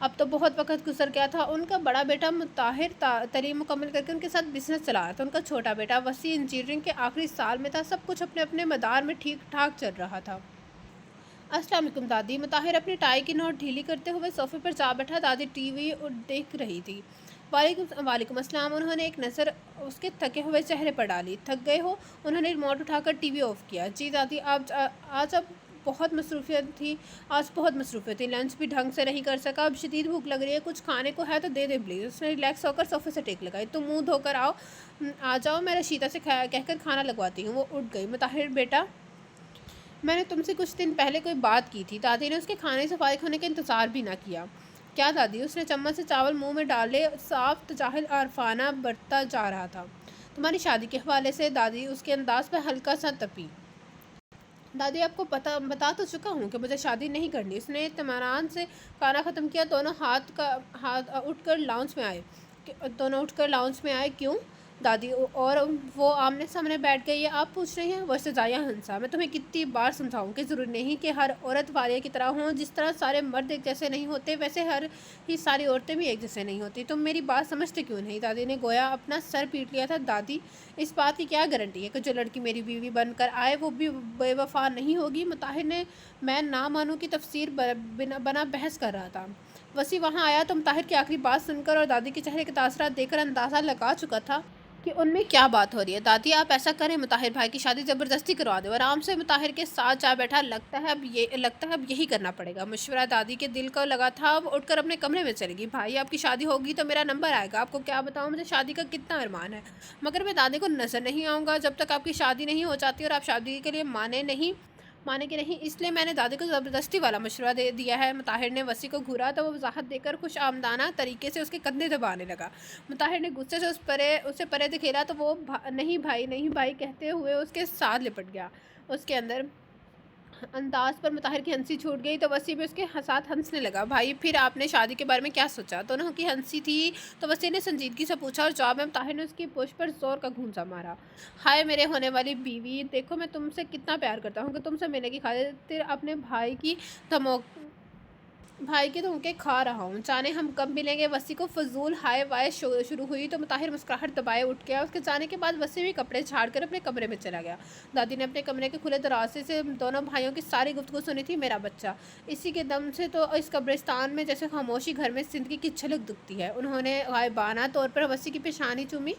اب تو بہت وقت گزر گیا تھا۔ ان کا بڑا بیٹا مطہر تعلیم مکمل کر کے ان کے ساتھ بزنس چلا رہا تھا۔ ان کا چھوٹا بیٹا وسیع انجینئرنگ کے آخری سال میں تھا۔ سب کچھ اپنے اپنے مدار میں ٹھیک ٹھاک چل رہا تھا۔ السلام علیکم دادی۔ مطہر اپنی ٹائی کی نوٹ ڈھیلی کرتے ہوئے صوفے پر جا بیٹھا۔ دادی ٹی وی دیکھ رہی تھی۔ وعلیکم السلام۔ انہوں نے ایک نظر اس کے تھکے ہوئے چہرے پر ڈالی۔ تھک گئے ہو؟ انہوں نے ریموٹ اٹھا کر ٹی وی آف کیا۔ جی دادی، آج بہت مصروفیت تھی۔ لنچ بھی ڈھنگ سے نہیں کر سکا۔ اب شدید بھوک لگ رہی ہے، کچھ کھانے کو ہے تو دے دے پلیز۔ اس نے ریلیکس ہو کر صوفے سے ٹیک لگائی۔ تم منہ دھو کر آ جاؤ، میں رشیدہ سے کہہ کر کھانا لگواتی ہوں۔ وہ اٹھ گئی۔ مطہر بیٹا، میں نے تم سے کچھ دن پہلے کوئی بات کی تھی۔ دادی نے اس کے کھانے سے فارغ ہونے کا انتظار بھی نہ کیا۔ کیا دادی؟ اس نے چمچ سے چاول منہ میں ڈالے، صاف تجاہل عارفانہ برتتا جا رہا تھا۔ تمہاری شادی کے حوالے سے۔ دادی اس کے انداز پر ہلکا سا تپی۔ دادی، آپ کو بتا تو چکا ہوں کہ مجھے شادی نہیں کرنی۔ اس نے اطمینان سے کھانا ختم کیا۔ دونوں اٹھ کر لاؤنج میں آئے۔ کیوں دادی؟ اور وہ آمنے سامنے بیٹھ گئی۔ یہ آپ پوچھ رہی ہیں؟ وہ سزایا ہنسا۔ میں تمہیں کتنی بار سمجھاؤں کہ ضروری نہیں کہ ہر عورت فاریہ کی طرح ہوں۔ جس طرح سارے مرد ایک جیسے نہیں ہوتے، ویسے ہی ساری عورتیں بھی ایک جیسے نہیں ہوتی۔ تم میری بات سمجھتے کیوں نہیں؟ دادی نے گویا اپنا سر پیٹ لیا تھا۔ دادی، اس بات کی کیا گارنٹی ہے کہ جو لڑکی میری بیوی بن کر آئے وہ بھی بے وفا نہیں ہوگی؟ مطہر نے میں نہ مانوں کی تفسیر بنا بحث کر رہا تھا۔ وسیع وہاں آیا تو مطہر کی آخری بات سن کر اور دادی کے چہرے کے تاثرات دیکھ کر اندازہ لگا چکا تھا کہ ان میں کیا بات ہو رہی ہے۔ دادی، آپ ایسا کریں، مطہر بھائی کی شادی زبردستی کروا دیں۔ آرام سے مطہر کے ساتھ جا بیٹھا۔ لگتا ہے اب یہی کرنا پڑے گا۔ مشورہ دادی کے دل کو لگا تھا۔ وہ اٹھ کر اپنے کمرے میں چلی گئی۔ بھائی، آپ کی شادی ہوگی تو میرا نمبر آئے گا۔ آپ کو کیا بتاؤں مجھے شادی کا کتنا ارمان ہے، مگر میں دادی کو نظر نہیں آؤں گا جب تک آپ کی شادی نہیں ہو جاتی اور آپ شادی کے لیے مانے کہ نہیں۔ اس لیے میں نے دادی کو زبردستی والا مشورہ دے دیا ہے۔ مطہر نے وسیع کو گھورا تو وہ وضاحت دے کر خوش آمدانہ طریقے سے اس کے کندھے دبانے لگا۔ مطہر نے غصے سے اسے پرے دکھیلا تو وہ نہیں بھائی کہتے ہوئے اس کے ساتھ لپٹ گیا۔ اس کے انداز پر مطہر کی ہنسی چھوٹ گئی تو وسیع بھی اس کے ساتھ ہنسنے لگا۔ بھائی، پھر آپ نے شادی کے بارے میں کیا سوچا؟ دونوں کی ہنسی تھی تو وسیع نے سنجیدگی سے پوچھا اور جواب میں مطہر نے اس کی پشت پر زور کا گھونسا مارا۔ ہائے میرے ہونے والی بیوی، دیکھو میں تم سے کتنا پیار کرتا ہوں کہ تم سے ملنے کی خاطر اپنے بھائی کی دھمکے کھا رہا ہوں۔ جانے ہم کب ملیں گے؟ وسیع کو فضول ہائے وائے شروع ہوئی تو مطہر مسکراہٹ دبائے اٹھ گیا۔ اس کے جانے کے بعد وسیع بھی کپڑے جھاڑ کر اپنے کمرے میں چلا گیا۔ دادی نے اپنے کمرے کے کھلے دروازے سے دونوں بھائیوں کی ساری گفتگو سنی تھی۔ میرا بچہ، اسی کے دم سے تو اس قبرستان میں جیسے خاموشی گھر میں زندگی کی جھلک دکھتی ہے۔ انہوں نے غائبانہ طور پر وسیع کی پیشانی چومی۔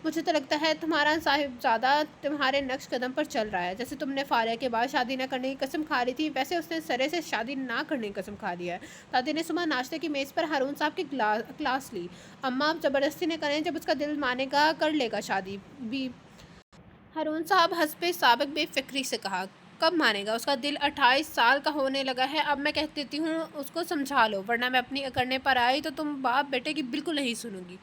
مجھے تو لگتا ہے تمہارا صاحبزادہ تمہارے نقش قدم پر چل رہا ہے۔ جیسے تم نے فاریہ کے بعد شادی نہ کرنے کی قسم کھا لی تھی، ویسے اس نے سرے سے شادی نہ کرنے کی قسم کھا لی ہے۔ دادی نے صبح ناشتے کی میز پر ہارون صاحب کی کلاس لی۔ اماں، آپ زبردستی نہ کریں، جب اس کا دل مانے گا کر لے گا شادی بھی۔ ہارون صاحب حسب سابق بے فکری سے کہا۔ کب مانے گا؟ اس کا دل 28 سال کا ہونے لگا ہے۔ اب میں کہہ دیتی ہوں اس کو سمجھا لو، ورنہ میں اپنی کرنے پر آئی تو تم باپ بیٹے کی بالکل نہیں سنوں گی۔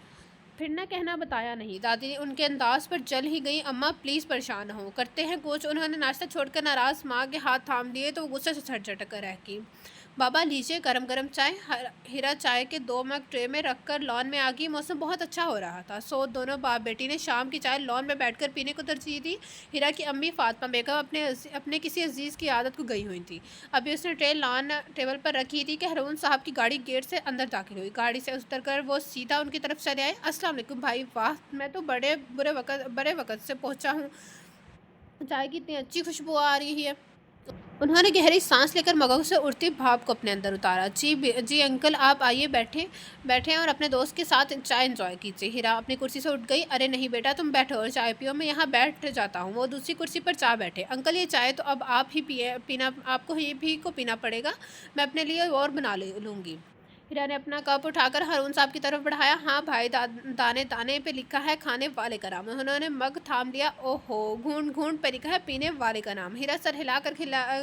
پھر نہ کہنا بتایا نہیں۔ دادی ان کے انداز پر جل ہی گئی۔ اماں پلیز پریشان نہ ہو، کرتے ہیں کچھ۔ انہوں نے ناشتہ چھوڑ کر ناراض ماں کے ہاتھ تھام لیے تو وہ غصے سے جھٹک کر رہ گئی۔ بابا لیجیے گرم گرم چائے۔ ہیرا چائے کے 2 مگ ٹرے میں رکھ کر لان میں آ گئی۔ موسم بہت اچھا ہو رہا تھا، دونوں باپ بیٹی نے شام کی چائے لان میں بیٹھ کر پینے کو ترجیح دی۔ ہیرا کی امی فاطمہ بیگم اپنے کسی عزیز کی عادت کو گئی ہوئی تھی۔ ابھی اس نے ٹرے لان ٹیبل پر رکھی تھی کہ ہارون صاحب کی گاڑی گیٹ سے اندر داخل ہوئی۔ گاڑی سے اتر کر وہ سیدھا ان کی طرف چلے آئے۔ السلام علیکم بھائی۔ واہ، میں تو بڑے وقت سے پہنچا ہوں، چائے کی اتنی اچھی خوشبو آ رہی ہے۔ انہوں نے گہری سانس لے کر مگوں سے اڑتی بھاپ کو اپنے اندر اتارا۔ جی انکل، آپ آئیے، بیٹھیں اور اپنے دوست کے ساتھ چائے انجوائے کیجیے۔ ہیرا اپنی کرسی سے اٹھ گئی۔ ارے نہیں بیٹا، تم بیٹھو اور چائے پیو، میں یہاں بیٹھ جاتا ہوں۔ وہ دوسری کرسی پر جا بیٹھے۔ انکل، یہ چائے تو اب آپ کو ہی پینا پڑے گا، میں اپنے لیے اور بنا لوں گی۔ ہیرا نے اپنا کپ اٹھا کر ہارون صاحب کی طرف بڑھایا۔ ہاں بھائی، دانے دانے پہ لکھا ہے کھانے والے کا نام۔ انہوں نے مگ تھام لیا۔ اوہو، گھونٹ گھونٹ پہ لکھا ہے پینے والے کا نام۔ ہیرا سر ہلا کر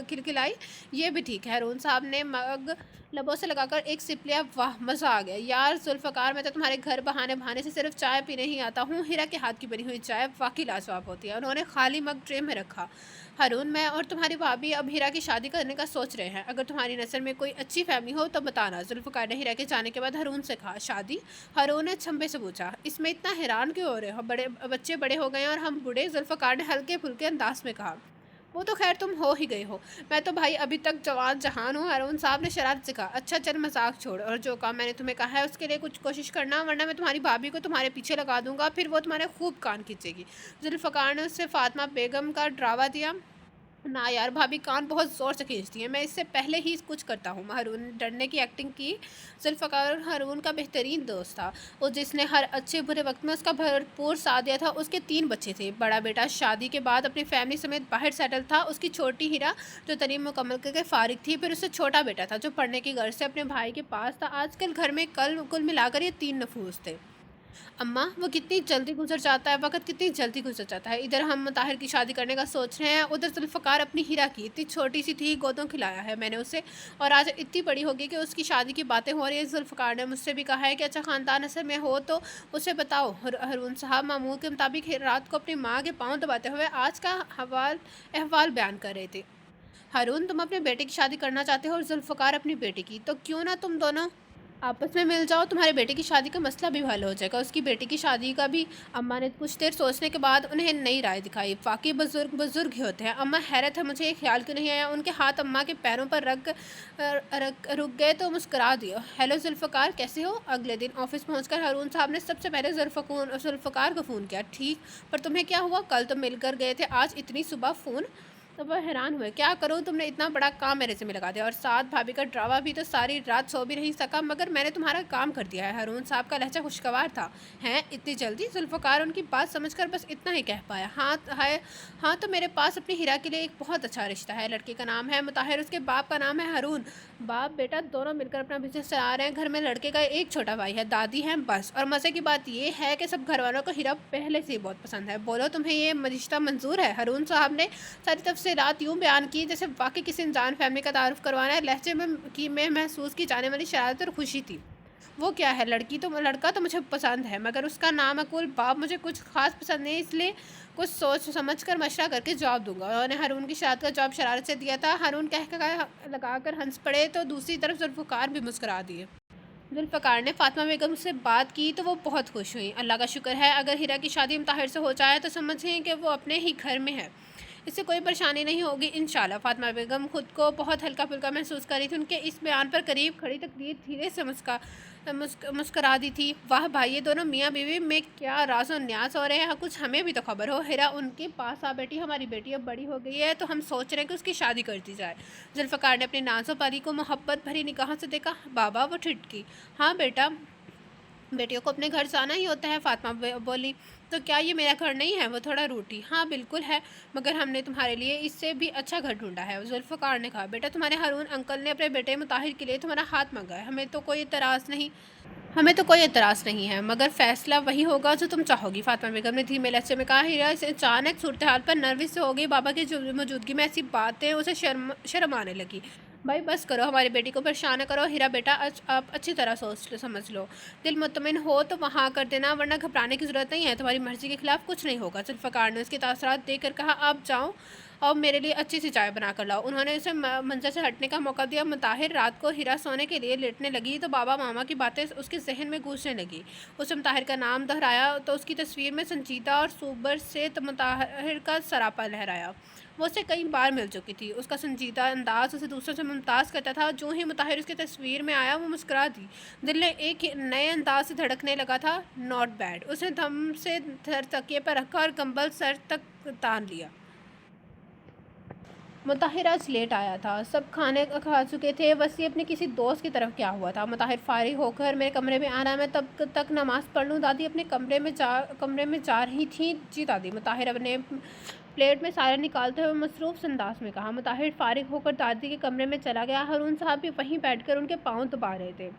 کھلکھلائی۔ یہ بھی ٹھیک ہے۔ ہارون صاحب نے مگ لبوں سے لگا کر ایک سپ لیا۔ واہ، مزہ آ گیا یار ذوالفقار، میں تو تمہارے گھر بہانے سے صرف چائے پینے ہی آتا ہوں۔ ہیرا کے ہاتھ کی بنی ہوئی چائے واقعی لاجواب ہوتی ہے۔ انہوں نے خالی مگ ٹرے میں رکھا۔ ہارون، میں اور تمہاری بھابھی اب ہیرا کی شادی کرنے کا سوچ رہے ہیں، اگر تمہاری نظر میں کوئی اچھی فیملی ہو تو بتانا۔ ذوالفقار نے ہیرا کے جانے کے بعد ہارون سے کہا۔ شادی؟ ہارون نے چھمبے سے پوچھا۔ اس میں اتنا حیران کیوں ہو رہے ہو؟ بچے بڑے ہو گئے ہیں اور ہم بوڑھے، ذوالفقار نے ہلکے پھلکے انداز میں کہا۔ وہ تو خیر تم ہو ہی گئے ہو، میں تو بھائی ابھی تک جوان جہان ہوں۔ ہارون صاحب نے شرارت سے کہا۔ اچھا چل مذاق چھوڑ، اور جو کام میں نے تمہیں کہا ہے اس کے لیے کچھ کوشش کرنا، ورنہ میں تمہاری بھابھی کو تمہارے پیچھے لگا دوں گا، پھر وہ تمہارے خوب کان کھینچے گی۔ ذوالفقار نے اس سے فاطمہ بیگم کا ڈراوا دیا۔ نہ یار، بھابھی کان بہت زور سے کھینچتی ہیں، میں اس سے پہلے ہی کچھ کرتا ہوں۔ ہارون نے ڈرنے کی ایکٹنگ کی۔ ذوالفقار ہارون کا بہترین دوست تھا، وہ جس نے ہر اچھے برے وقت میں اس کا بھرپور ساتھ دیا تھا۔ اس کے 3 بچے تھے، بڑا بیٹا شادی کے بعد اپنی فیملی سمیت باہر سیٹل تھا، اس کی چھوٹی ہیرا جو تعلیم مکمل کر کے فارغ تھی، پھر اس سے چھوٹا بیٹا تھا جو پڑھنے کی غرض سے اپنے بھائی کے پاس تھا۔ آج کل گھر میں کل ملا کر یہ 3 نفوس تھے۔ اماں، وہ کتنی جلدی گزر جاتا ہے وقت، کتنی جلدی گزر جاتا ہے۔ ادھر ہم طاہر کی شادی کرنے کا سوچ رہے ہیں، ادھر ذوالفقار اپنی ہیرا کی، اتنی چھوٹی سی تھی، گودوں کھلایا ہے میں نے اسے، اور آج اتنی بڑی ہوگی کہ اس کی شادی کی باتیں ہو رہی ہیں۔ ذوالفقار نے مجھ سے بھی کہا ہے کہ اچھا خاندان اثر میں ہو تو اسے بتاؤ۔ ہارون صاحب معمول کے مطابق رات کو اپنی ماں کے پاؤں دباتے ہوئے آج کا احوال بیان کر رہے تھے۔ ہارون، تم اپنے بیٹے کی شادی کرنا چاہتے ہو اور ذوالفقار اپنی بیٹی کی، تو کیوں نہ تم دونوں آپس میں مل جاؤ، تمہارے بیٹے کی شادی کا مسئلہ بھی حل ہو جائے گا، اس کی بیٹی کی شادی کا بھی۔ اماں نے کچھ دیر سوچنے کے بعد انہیں نئی رائے دکھائی۔ واقعی بزرگ ہی ہوتے ہیں اماں، حیرت ہے مجھے یہ خیال کیوں نہیں آیا۔ ان کے ہاتھ اماں کے پیروں پر رک گئے تو مسکرا دیا۔ ہیلو ذوالفقار، کیسے ہو؟ اگلے دن آفس پہنچ کر ہارون صاحب نے سب سے پہلے ذوالفقار کو فون کیا۔ ٹھیک، پر تمہیں کیا ہوا؟ کل تو مل کر گئے تھے، آج اتنی صبح فون؟ تو وہ حیران ہوئے۔ کیا کروں، تم نے اتنا بڑا کام میرے ذمہ لگا دیا، اور ساتھ بھابھی کا ڈراوا بھی، تو ساری رات سو بھی نہیں سکا، مگر میں نے تمہارا کام کر دیا ہے۔ ہارون صاحب کا لہجہ خوشگوار تھا۔ ہیں، اتنی جلدی؟ ذوالفقار ان کی بات سمجھ کر بس اتنا ہی کہہ پایا۔ ہاں تو میرے پاس اپنی ہیرا کے لیے ایک بہت اچھا رشتہ ہے۔ لڑکی کا نام ہے مطہر، اس کے باپ کا نام ہے ہارون۔ باپ بیٹا دونوں مل کر اپنا بزنس چلا رہے ہیں، گھر میں لڑکے کا ایک چھوٹا بھائی ہے، دادی ہیں بس۔ اور مزے کی بات یہ ہے کہ سب گھر والوں کو ہیرا پہلے سے ہی بہت پسند ہے۔ بولو، تمہیں یہ رشتہ منظور ہے؟ ہارون صاحب نے ساری تفصیلات یوں بیان کی جیسے واقعی کسی انجان فیملی کا تعارف کروانا ہے۔ لہجے میں محسوس کی جانے والی شرارت اور خوشی تھی۔ وہ کیا ہے؟ لڑکا تو مجھے پسند ہے، مگر اس کا نامعقول باپ مجھے کچھ خاص پسند نہیں، اس لیے کچھ سوچ سمجھ کر مشورہ کر کے جواب دوں گا۔ انہوں نے ہارون کی شرارت کا جواب شرارت سے دیا تھا۔ ہارون لگا کر ہنس پڑے تو دوسری طرف ذوالفقار بھی مسکرا دیے۔ ذوالفقار نے فاطمہ بیگم سے بات کی تو وہ بہت خوش ہوئی۔ اللہ کا شکر ہے، اگر ہیرا کی شادی طاہر سے ہو جائے تو سمجھیں کہ وہ اپنے ہی گھر میں ہے، اس سے کوئی پریشانی نہیں ہوگی انشاءاللہ۔ فاطمہ بیگم خود کو بہت ہلکا پھلکا محسوس کر رہی تھی۔ ان کے اس بیان پر قریب کھڑی تقدیر دھیرے سے مسکرا دی تھی۔ واہ بھائی، یہ دونوں میاں بیوی میں کیا راز و نیاز ہو رہے ہیں، کچھ ہمیں بھی تو خبر ہو۔ ہیرا ان کے پاس آ بیٹھی، ہماری بیٹی اب بڑی ہو گئی ہے تو ہم سوچ رہے ہیں کہ اس کی شادی کر دی جائے۔ ذوالفقار نے اپنی ناز و پری کو محبت بھری نگاہوں سے دیکھا۔ بابا، وہ ٹھٹکی۔ ہاں بیٹا، بیٹیوں کو اپنے گھر جانا ہی ہوتا ہے، فاطمہ بولی۔ تو کیا یہ میرا گھر نہیں ہے؟ وہ تھوڑا روٹھی۔ ہاں بالکل ہے، مگر ہم نے تمہارے لیے اس سے بھی اچھا گھر ڈھونڈا ہے۔ ذوالفقار نے کہا۔ بیٹا، تمہارے ہارون انکل نے اپنے بیٹے مطہر کے لیے تمہارا ہاتھ مانگا ہے، ہمیں تو کوئی اعتراض نہیں ہے، مگر فیصلہ وہی ہوگا جو تم چاہو گی۔ فاطمہ بیگم نے دھیمے لہجے میں کہا۔ ہیرا اس اچانک صورتحال پر نروس سے ہو گئی۔ بابا کی موجودگی میں ایسی باتیں اسے شرم آنے لگی۔ بھائی بس کرو، ہماری بیٹی کو پریشان نہ کرو۔ ہیرا بیٹا، آپ اچھی طرح سمجھ لو، دل مطمئن ہو تو وہاں کر دینا، ورنہ گھبرانے کی ضرورت نہیں ہے، تمہاری مرضی کے خلاف کچھ نہیں ہوگا۔ ذوالفقار نے اس کے تاثرات دیکھ کر کہا۔ آپ جاؤ اور میرے لیے اچھی سی چائے بنا کر لاؤ۔ انہوں نے اسے منظر سے ہٹنے کا موقع دیا۔ مطہر رات کو ہیرا سونے کے لیے لیٹنے لگی تو بابا ماما کی باتیں اس کے ذہن میں گونجنے لگی۔ اس نے مطہر کا نام دہرایا تو اس کی تصویر میں سنجیدہ اور سوبر سے مطہر کا سراپا لہرایا۔ وہ اسے کئی بار مل چکی تھی، اس کا سنجیدہ انداز اسے دوسروں سے ممتاز کرتا تھا۔ جو ہی مطہر اس کی تصویر میں آیا وہ مسکرا دی، دل نے ایک نئے انداز سے دھڑکنے لگا تھا۔ Not bad. اس نے دم سے سر تکیے پر رکھا اور کمبل سر تک تان لیا۔ مطہر آج لیٹ آیا تھا، سب کھانے کھا چکے تھے۔ وسیع اپنے کسی دوست کی طرف کیا ہوا تھا۔ مطہر فارغ ہو کر میرے کمرے میں آنا، میں تب تک نماز پڑھ لوں۔ دادی اپنے کمرے میں جا رہی تھیں؟ جی دادی، مطہر اپنے پلیٹ میں سالن نکالتے ہوئے مصروف انداز میں کہا۔ مطہر فارغ ہو کر دادی کے کمرے میں چلا گیا۔ ہارون صاحب بھی وہیں بیٹھ کر ان کے پاؤں دبا رہے تھے۔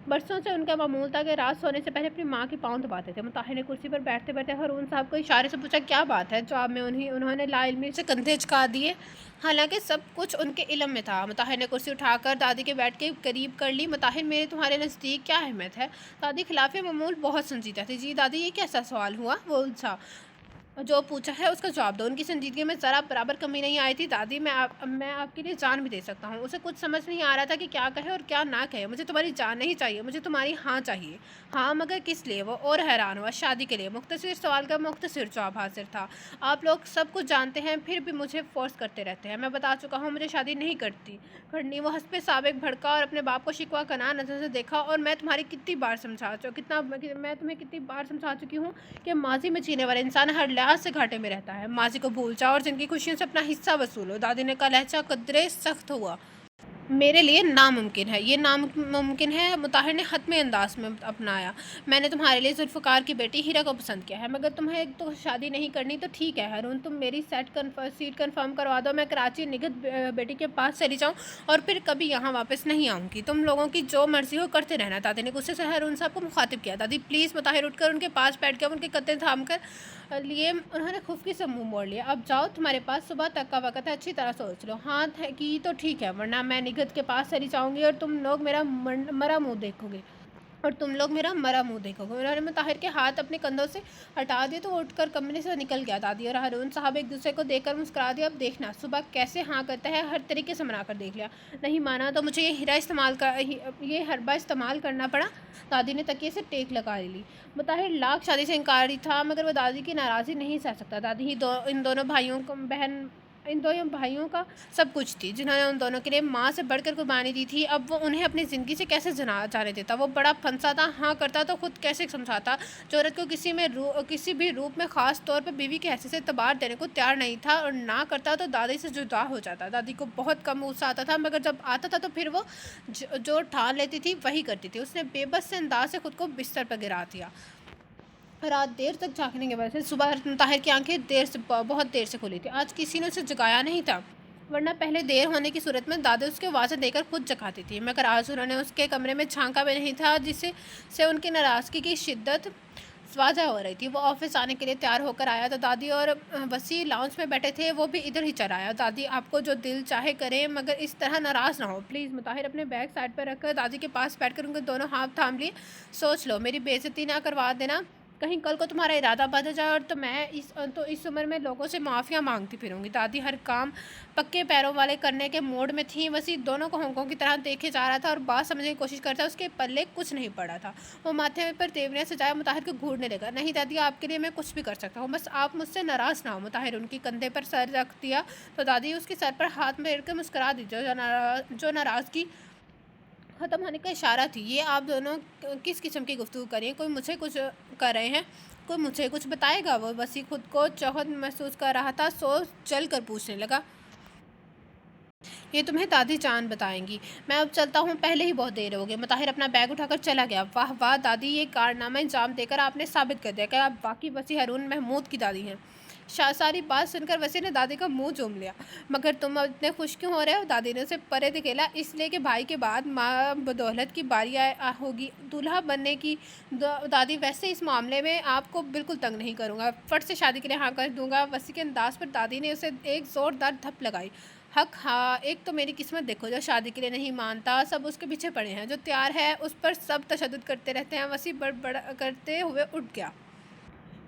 برسوں سے ان کا معمول تھا کہ رات سونے سے پہلے اپنی ماں کے پاؤں دباتے تھے۔ مطہر نے کرسی پر بیٹھتے بیٹھتے ہارون صاحب کو اشارے سے پوچھا، کیا بات ہے؟ جواب میں انہوں نے لا علمی سے کندھے جھکا دیے، حالانکہ سب کچھ ان کے علم میں تھا۔ مطہر نے کرسی اٹھا کر دادی کے بیٹھ کے قریب کر لی۔ مطہر، میرے تمہارے نزدیک کیا اہمیت ہے؟ دادی خلاف معمول بہت سنجیدہ تھی۔ جی دادی، یہ کیسا سوال ہوا؟ وہ الجھا۔ جو پوچھا ہے اس کا جواب دو۔ ان کی سنجیدگی میں ذرا برابر کمی نہیں آئی تھی۔ دادی میں آپ کے لیے جان بھی دے سکتا ہوں۔ اسے کچھ سمجھ نہیں آ رہا تھا کہ کیا کہے اور کیا نہ کہے۔ مجھے تمہاری جان نہیں چاہیے، مجھے تمہاری ہاں چاہیے۔ ہاں مگر کس لیے؟ وہ اور حیران ہوا۔ شادی کے لیے۔ مختصر سوال کا مختصر جواب حاضر تھا۔ آپ لوگ سب کچھ جانتے ہیں پھر بھی مجھے فورس کرتے رہتے ہیں۔ میں بتا چکا ہوں مجھے شادی نہیں کرنی۔ وہ حسب سابق بھڑکا اور اپنے باپ کو شکوہ کنار نظر سے دیکھا۔ اور میں تمہیں کتنی بار سمجھا چکی ہوں کہ ماضی میں جینے والا انسان ہر لحاظ سے گھاٹے میں رہتا ہے۔ ماضی کو بھول جاؤ اور جن کی خوشیوں سے اپنا حصہ وصولو۔ دادی نے کہا، لہجہ قدرے سخت ہوا۔ میرے لیے ناممکن ہے، یہ ناممکن ہے، مطہر نے حتمی انداز میں اپنایا۔ میں نے تمہارے لیے ذوالفقار کی بیٹی ہیرا کو پسند کیا ہے، مگر تمہیں تو شادی نہیں کرنی تو ٹھیک ہے ہارون، تم میری سیٹ کنفرم کروا دو، میں کراچی نگہت بیٹی کے پاس چلی جاؤں اور پھر کبھی یہاں واپس نہیں آؤں گی۔ تم لوگوں کی جو مرضی ہو کرتے رہنا۔ دادی نے غصے سے ہارون صاحب کو مخاطب کیا۔ دادی پلیز۔ مطہر اٹھ کر ان کے پاس بیٹھ گیا۔ ان کے کندھے تھام کر لیے انہوں نے خفگی سے منہ موڑ لیا۔ اب جاؤ، تمہارے پاس صبح تک کا وقت ہے، اچھی طرح سوچ لو۔ ہاں کی تو ٹھیک ہے، ورنہ میں نگہت کے پاس چلی جاؤں گی اور تم لوگ میرا مرا منہ دیکھو گے۔ انہوں نے مطہر کے ہاتھ اپنے کندھوں سے ہٹا دیے تو وہ اٹھ کر کمرے سے نکل گیا۔ دادی اور ہارون صاحب ایک دوسرے کو دیکھ کر مسکرا دیا۔ اب دیکھنا صبح کیسے ہاں کرتا ہے، ہر طریقے سے منا کر دیکھ لیا، نہیں مانا تو مجھے یہ حربہ استعمال کرنا پڑا۔ دادی نے تکیے سے ٹیک لگا لی۔ مطہر لاکھ شادی سے انکاری تھا مگر وہ دادی کی ناراضی نہیں سہ سکتا۔ دادی ہی ان دونوں بھائیوں کا سب کچھ تھی، جنہوں نے ان دونوں کے لیے ماں سے بڑھ کر قربانی دی تھی۔ اب وہ انہیں اپنی زندگی سے کیسے جانے دیتا؟ وہ بڑا پھنسا تھا۔ ہاں کرتا تو خود کیسے سمجھاتا؟ جو عورت کو کسی بھی روپ میں، خاص طور پر بیوی کی حیثیت سے اعتبار دینے کو تیار نہیں تھا اور نہ کرتا تو دادی سے جدا ہو جاتا۔ دادی کو بہت کم غصہ آتا تھا مگر جب آتا تھا تو پھر وہ جو ٹھان لیتی تھی وہی کرتی تھی۔ اس نے بے بس سے انداز سے خود کو بستر پر گرا دیا۔ رات دیر تک جاگنے کی وجہ سے صبح مطہر کی آنکھیں بہت دیر سے کھلی تھی۔ آج کسی نے اسے جگایا نہیں تھا، ورنہ پہلے دیر ہونے کی صورت میں دادی اس کے واضح دے کر خود جگاتی تھی، مگر آج انہوں نے اس کے کمرے میں جھانکا بھی نہیں تھا، جس سے ان کی ناراضگی کی شدت واضح ہو رہی تھی۔ وہ آفس آنے کے لیے تیار ہو کر آیا تو دادی اور وسیع لاؤنج میں بیٹھے تھے، وہ بھی ادھر ہی چلا آیا۔ دادی آپ کو جو دل چاہے کریں مگر اس طرح ناراض نہ ہو پلیز۔ مطہر اپنے بیگ سائڈ پر رکھ کر دادی کے پاس بیٹھ کر ان کے دونوں ہاتھ تھام لیے۔ سوچ لو، میری بے عزتی نہ کروا دینا، کہیں کل کو تمہارا ارادہ بدل جائے اور میں اس عمر میں لوگوں سے معافیاں مانگتی پھروں گی۔ دادی ہر کام پکے پیروں والے کرنے کے موڈ میں تھیں۔ وسیع دونوں کو ہونکوں کی طرح دیکھے جا رہا تھا اور بات سمجھنے کی کوشش کرتا، اس کے پلے کچھ نہیں پڑا تھا۔ وہ ماتھے پر تیوریاں سجائے مطہر کو گھورنے لگا۔ نہیں دادی، آپ کے لیے میں کچھ بھی کر سکتا ہوں، بس آپ مجھ سے ناراض نہ ہو۔ مطہر ان کی کندھے پر سر رکھ دیا تو دادی اس کے سر پر ہاتھ پھیر کر مسکرا دی، جو ناراضگی ختم ہونے کا اشارہ تھی۔ یہ آپ دونوں کس قسم کی گفتگو کر رہی ہیں؟ کوئی مجھے کچھ کر رہے ہیں؟ کوئی مجھے کچھ بتائے گا؟ وہ وسیع خود کو چوہد محسوس کر رہا تھا، سوچ چل کر پوچھنے لگا، یہ تمہیں دادی جان بتائیں گی؟ میں اب چلتا ہوں، پہلے ہی بہت دیر ہو گئی۔ مطہر اپنا بیگ اٹھا کر چلا گیا۔ واہ واہ دادی، یہ کارنامہ انجام دے کر آپ نے ثابت کر دیا کہ آپ واقعی وسیع ہارون محمود کی دادی ہیں۔ ساری بات سن کر وسیع نے دادی کا منہ چوم لیا۔ مگر تم اب اتنے خوش کیوں ہو رہے ہو؟ دادی نے اسے پرے دھکیلا۔ اس لیے کہ بھائی کے بعد ماں بدولت کی باری ہوگی دولہا بننے کی۔ دادی ویسے اس معاملے میں آپ کو بالکل تنگ نہیں کروں گا، فٹ سے شادی کے لیے ہاں کر دوں گا۔ وسیع کے انداز پر دادی نے اسے ایک زوردار دھپ لگائی۔ حق، ہاں، ایک تو میری قسمت دیکھو، جو شادی کے لیے نہیں مانتا، سب اس کے پیچھے پڑے ہیں، جو تیار ہے اس پر سب تشدد کرتے رہتے ہیں۔ وسیع بڑبڑ کرتے ہوئے اٹھ گیا۔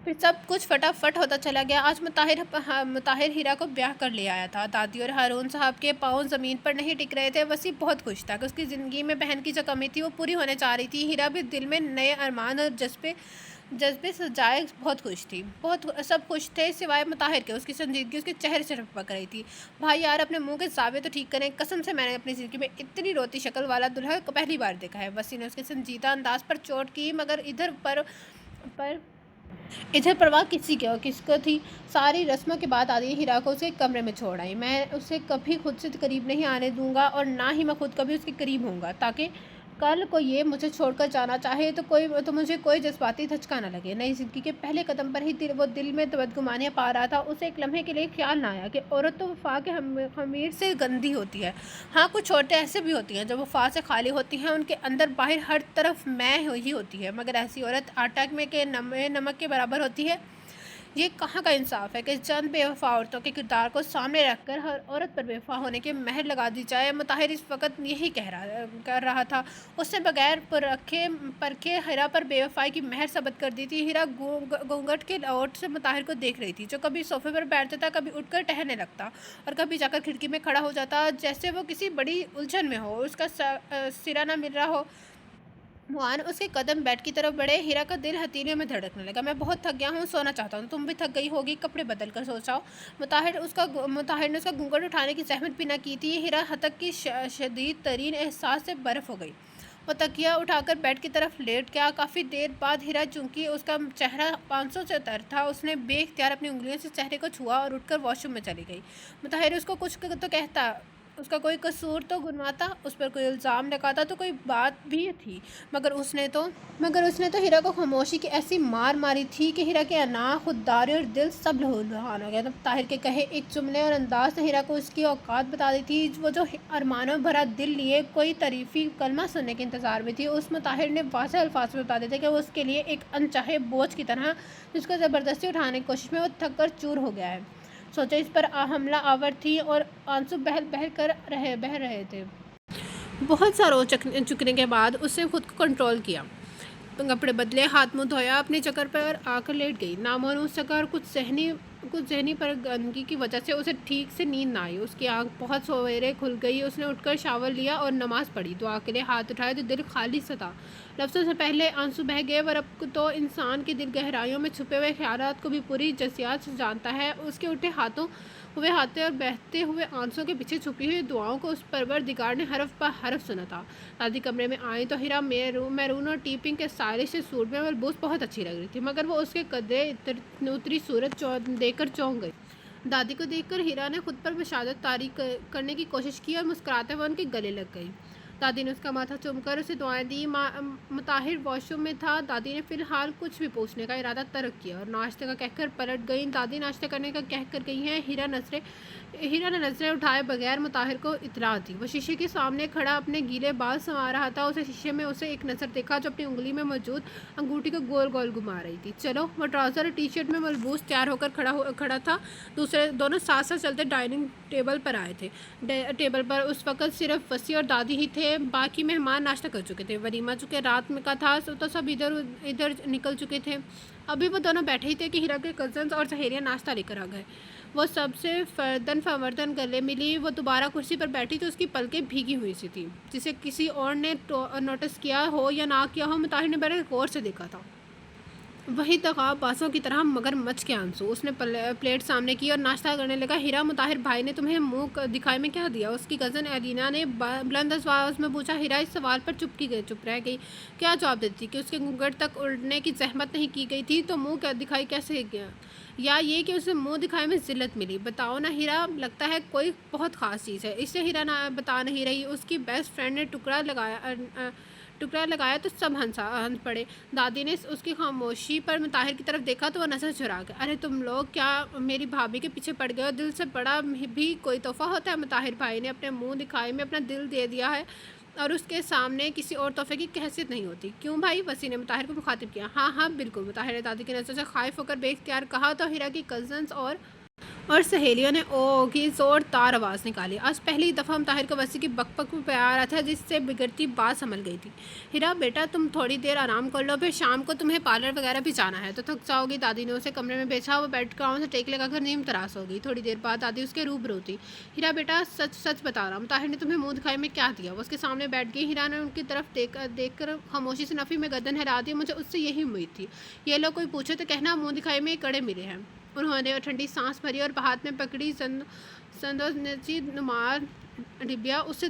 پھر سب کچھ فٹافٹ ہوتا چلا گیا۔ آج مطہر ہیرا کو بیاہ کر لے آیا تھا۔ دادی اور ہارون صاحب کے پاؤں زمین پر نہیں ٹک رہے تھے۔ وسیع بہت خوش تھا کہ اس کی زندگی میں بہن کی جو کمی تھی وہ پوری ہونے جا رہی تھی۔ ہیرا بھی دل میں نئے ارمان اور جذبے سجائے بہت خوش تھی۔ سب خوش تھے سوائے مطہر کے، اس کی سنجیدگی اس کے چہرے سے ٹپک رہی تھی۔ بھائی یار، اپنے منہ کے زاویے تو ٹھیک کریں، قسم سے میں نے اپنی زندگی میں اتنی روتی شکل والا دلہا پہلی بار دیکھا ہے۔ وسیع نے اس کے سنجیدہ انداز پر چوٹ کی، مگر ادھر پرواہ کس کو تھی؟ ساری رسموں کے بعد دادی ہیرا کو اس کے کمرے میں چھوڑ آئی۔ میں اسے کبھی خود سے قریب نہیں آنے دوں گا اور نہ ہی میں خود کبھی اس کے قریب ہوں گا، تاکہ کل کو یہ مجھے چھوڑ کر جانا چاہے تو مجھے کوئی جذباتی دھچکا نہ لگے۔ نئی زندگی کے پہلے قدم پر ہی وہ دل میں بدگمانیاں پا رہا تھا۔ اسے ایک لمحے کے لیے خیال نہ آیا کہ عورت تو وفا کے خمیر سے گندی ہوتی ہے۔ ہاں، کچھ عورتیں ایسے بھی ہوتی ہیں جو وفا سے خالی ہوتی ہیں، ان کے اندر باہر ہر طرف میں ہی ہوتی ہے، مگر ایسی عورت آٹا میں کے نمک کے برابر ہوتی ہے۔ یہ کہاں کا انصاف ہے کہ چند بے وفا عورتوں کے کردار کو سامنے رکھ کر ہر عورت پر بے وفا ہونے کی مہر لگا دی جائے۔ مطاہر اس وقت یہی کر رہا تھا۔ اس نے بغیر پرکھے ہیرا پر بے وفائی کی مہر ثابت کر دی تھی۔ ہیرا گھونگھٹ کے اوٹ سے مطاہر کو دیکھ رہی تھی، جو کبھی صوفے پر بیٹھتا تھا، کبھی اٹھ کر ٹہلنے لگتا اور کبھی جا کر کھڑکی میں کھڑا ہو جاتا جیسے وہ کسی بڑی الجھن میں ہو، اس کا سرا نہ مل رہا ہو۔ موان اس کے قدم بیڈ کی طرف بڑھے۔ ہیرا کا دل ہتھیلیوں میں دھڑکنے لگا۔ میں بہت تھک گیا ہوں، سونا چاہتا ہوں۔ تم بھی تھک گئی ہوگی، کپڑے بدل کر سو جاؤ۔ مطاہر نے اس کا گھونگھٹ اٹھانے کی زحمت بھی نہ کی تھی۔ ہیرا ہتک کی شدید ترین احساس سے برف ہو گئی۔ وہ تکیہ اٹھا کر بیڈ کی طرف لیٹ گیا۔ کافی دیر بعد ہیرا، چونکہ اس کا چہرہ 500 سے تر تھا، اس نے بے اختیار اپنی انگلیوں سے چہرے کو چھوا اور اٹھ کر واش روم میں چلی گئی۔ مطاہر اس کو کچھ تو کہتا، اس کا کوئی قصور تو گنواتا، اس پر کوئی الزام لگاتا تو کوئی بات بھی تھی، مگر اس نے تو ہیرا کو خاموشی کی ایسی مار ماری تھی کہ ہیرا کے انا، خودداری اور دل سب لہولہان ہو گیا۔ طاہر کے کہے ایک جملے اور انداز نے ہیرا کو اس کی اوقات بتا دی تھی۔ وہ جو ارمانوں بھرا دل لیے کوئی تعریفی کلمہ سننے کے انتظار میں تھی، اس مطاہر نے واضح الفاظ میں بتا دیے تھے کہ وہ اس کے لیے ایک انچاہے بوجھ کی طرح، جس کو زبردستی اٹھانے کی کوشش میں وہ تھک کر چور ہو گیا ہے۔ سوچا اس پر حملہ آور تھی اور آنسو بہہ رہے تھے۔ بہت سا رو چکنے کے بعد اس نے خود کو کنٹرول کیا، کپڑے بدلے، ہاتھ منہ دھویا، اپنی چکر پر آ کر لیٹ گئی۔ نامعلوم سکا اور کچھ ذہنی پرگنگی کی وجہ سے اسے ٹھیک سے نیند نہ آئی۔ اس کی آنکھ بہت سویرے کھل گئی۔ اس نے اٹھ کر شاور لیا اور نماز پڑھی۔ دعا کے لیے ہاتھ اٹھائے تو دل خالی سا تھا۔ لفظوں سے پہلے آنسو بہہ گئے، اور اب تو انسان کے دل گہرائیوں میں چھپے ہوئے خیالات کو بھی پوری جزیات سے جانتا ہے۔ اس کے اٹھے ہوئے ہاتھوں اور بہتے ہوئے آنسوں کے پیچھے چھپی ہوئی دعاؤں کو اس پروردگار نے حرف بہ حرف سنا تھا۔ دادی کمرے میں آئیں تو ہیرا میرون اور ٹی پنک کے اسٹائلش سے سوٹ میں ملبوس بہت اچھی لگ رہی تھی، مگر وہ اس کے قدرے اتری صورت دیکھ کر چونک گئی۔ دادی کو دیکھ کر ہیرا نے خود پر بشادت طاری کرنے کی کوشش کی اور مسکراتے ہوئے ان کے گلے لگ گئی۔ دادی نے اس کا ماتھا چوم کر اسے دعائیں دی۔ مطاہر واش روم میں تھا۔ دادی نے فی الحال کچھ بھی پوچھنے کا ارادہ ترک کیا اور ناشتے کا کہہ کر پلٹ گئی۔ دادی ناشتہ کرنے کا کہہ کر گئی ہیں۔ ہیرا نے نظریں اٹھائے بغیر مطاہر کو اطلاع دی۔ وہ شیشے کے سامنے کھڑا اپنے گیلے بال سنوار رہا تھا۔ اسے شیشے میں ایک نظر دیکھا جو اپنی انگلی میں موجود انگوٹھی کو گول گول گھما رہی تھی۔ چلو، وہ ٹراؤزر اور ٹی شرٹ میں ملبوس تیار ہو کر کھڑا تھا۔ دونوں ساتھ ساتھ چلتے ڈائننگ ٹیبل پر آئے تھے۔ ٹیبل پر اس وقت صرف وسیع اور دادی ہی تھے، باقی مہمان ناشتہ کر چکے تھے۔ ولیمہ چونکہ رات میں کا تھا تو سب ادھر نکل چکے تھے۔ ابھی وہ دونوں بیٹھے ہی تھے کہ ہیرا کے کزنز اور سہیلیاں ناشتہ لے کر آ گئے۔ وہ سب سے فردن فوردن گلے ملی۔ وہ دوبارہ کرسی پر بیٹھی تو اس کی پلکیں بھیگی ہوئی سی تھیں، جسے کسی اور نے نوٹس کیا ہو یا نہ کیا ہو، مطاہر نے بڑے غور سے دیکھا تھا۔ وہی تغاب بازوں کی طرح مگر مچ کے آنسو۔ اس نے پلیٹ سامنے کی اور ناشتہ کرنے لگا۔ ہیرا، مطاہر بھائی نے تمہیں منہ دکھائے میں کیا دیا؟ اس کی کزن ایلینا نے بلند آواز میں پوچھا۔ ہیرا اس سوال پر چپ رہ گئی۔ کیا جواب دیتی کہ اس کے گھونگھٹ تک اڑنے کی زحمت نہیں کی گئی تھی تو منہ دکھائی کیسے گیا، یا یہ کہ اسے منہ دکھائی میں ذلت ملی؟ بتاؤ نا ہیرا، لگتا ہے کوئی بہت خاص چیز ہے۔ اسے ہیرا بتا نہیں رہی۔ اس کی بیسٹ فرینڈ نے ٹکڑا لگایا تو سب ہنس پڑے۔ دادی نے اس کی خاموشی پر مطاہر کی طرف دیکھا تو وہ نظر چرا گیا۔ ارے تم لوگ کیا میری بھابھی کے پیچھے پڑ گئے ہو؟ دل سے بڑا بھی کوئی تحفہ ہوتا ہے؟ مطاہر بھائی نے اپنے منہ دکھائی میں اپنا دل دے دیا ہے اور اس کے سامنے کسی اور تحفے کی حیثیت نہیں ہوتی۔ کیوں بھائی؟ وسیع نے مطاہر کو مخاطب کیا۔ ہاں بالکل، مطاہر نے دادی کی نظر سے خائف ہو کر بے اختیار کہا تو ہیرا کی کزنز اور سہیلیوں نے او کی زوردار آواز نکالی۔ آج پہلی دفعہ مطاہر کو وسیع کی بک بک میں پیار آیا تھا، جس سے بگڑتی بات سنبھل گئی تھی۔ ہیرا بیٹا، تم تھوڑی دیر آرام کر لو، پھر شام کو تمہیں پارلر وغیرہ بھی جانا ہے تو تھک جاؤ گی۔ دادی نے اسے کمرے میں بھیجا۔ وہ بیڈ گراؤنڈ سے ٹیک لگا کر نیم تراش ہو گئی۔ تھوڑی دیر بعد دادی اس کے روبرو تھی۔ ہیرا بیٹا، سچ بتا رہا، مطاہر نے تمہیں منہ دکھائی میں کیا دیا؟ وہ اس کے سامنے بیٹھ گئی۔ ہیرا نے ان کی طرف دیکھ کر خاموشی سے نفی میں گردن ہلا دی۔ مجھے اس سے یہی امید تھی۔ یہ لوگ کوئی پوچھے تو کہنا منہ دکھائی میں کڑے ملے ہیں۔ انہوں نے ٹھنڈی سانس بھری اور ہاتھ میں پکڑی سندوزنچی نمار ڈبیا اسے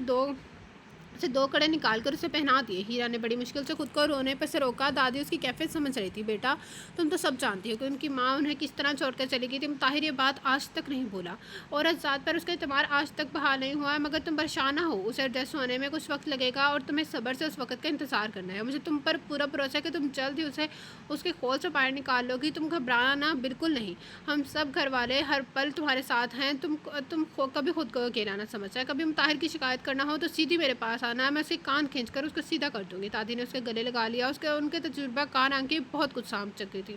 دو کڑے نکال کر اسے پہنا دیے۔ ہیرا نے بڑی مشکل سے خود کو رونے پر سے روکا۔ دادی اس کی کیفیت سمجھ رہی تھی۔ بیٹا، تم تو سب جانتی ہو کہ ان کی ماں انہیں کس طرح چھوڑ کر چلی گئی تھی۔ مطاہر یہ بات آج تک نہیں بھولا۔ عورت ذات پر اس کا اعتبار آج تک بحال نہیں ہوا ہے، مگر تم پریشان نہ ہو، اسے ایڈجسٹ ہونے میں کچھ وقت لگے گا اور تمہیں صبر سے اس وقت کا انتظار کرنا ہے۔ مجھے تم پر پورا بھروسہ ہے کہ تم جلد ہی اسے اس کے خول سے باہر نکال لو گی۔ تم گھبرانا بالکل نہیں، ہم سب گھر والے ہر پل تمہارے ساتھ ہیں۔ تم کبھی خود کو اکیلا نہ سمجھنا۔ کبھی مطاہر کی شکایت کرنا ہو تو سیدھی میرے پاس آنا ہے، میں اسے کان کھینچ کر اس کو سیدھا کر دوں گی۔ دادی نے اس کے گلے لگا لیا۔ ان کے تجربہ کار آنکھیں بہت کچھ سمجھ چکی تھی۔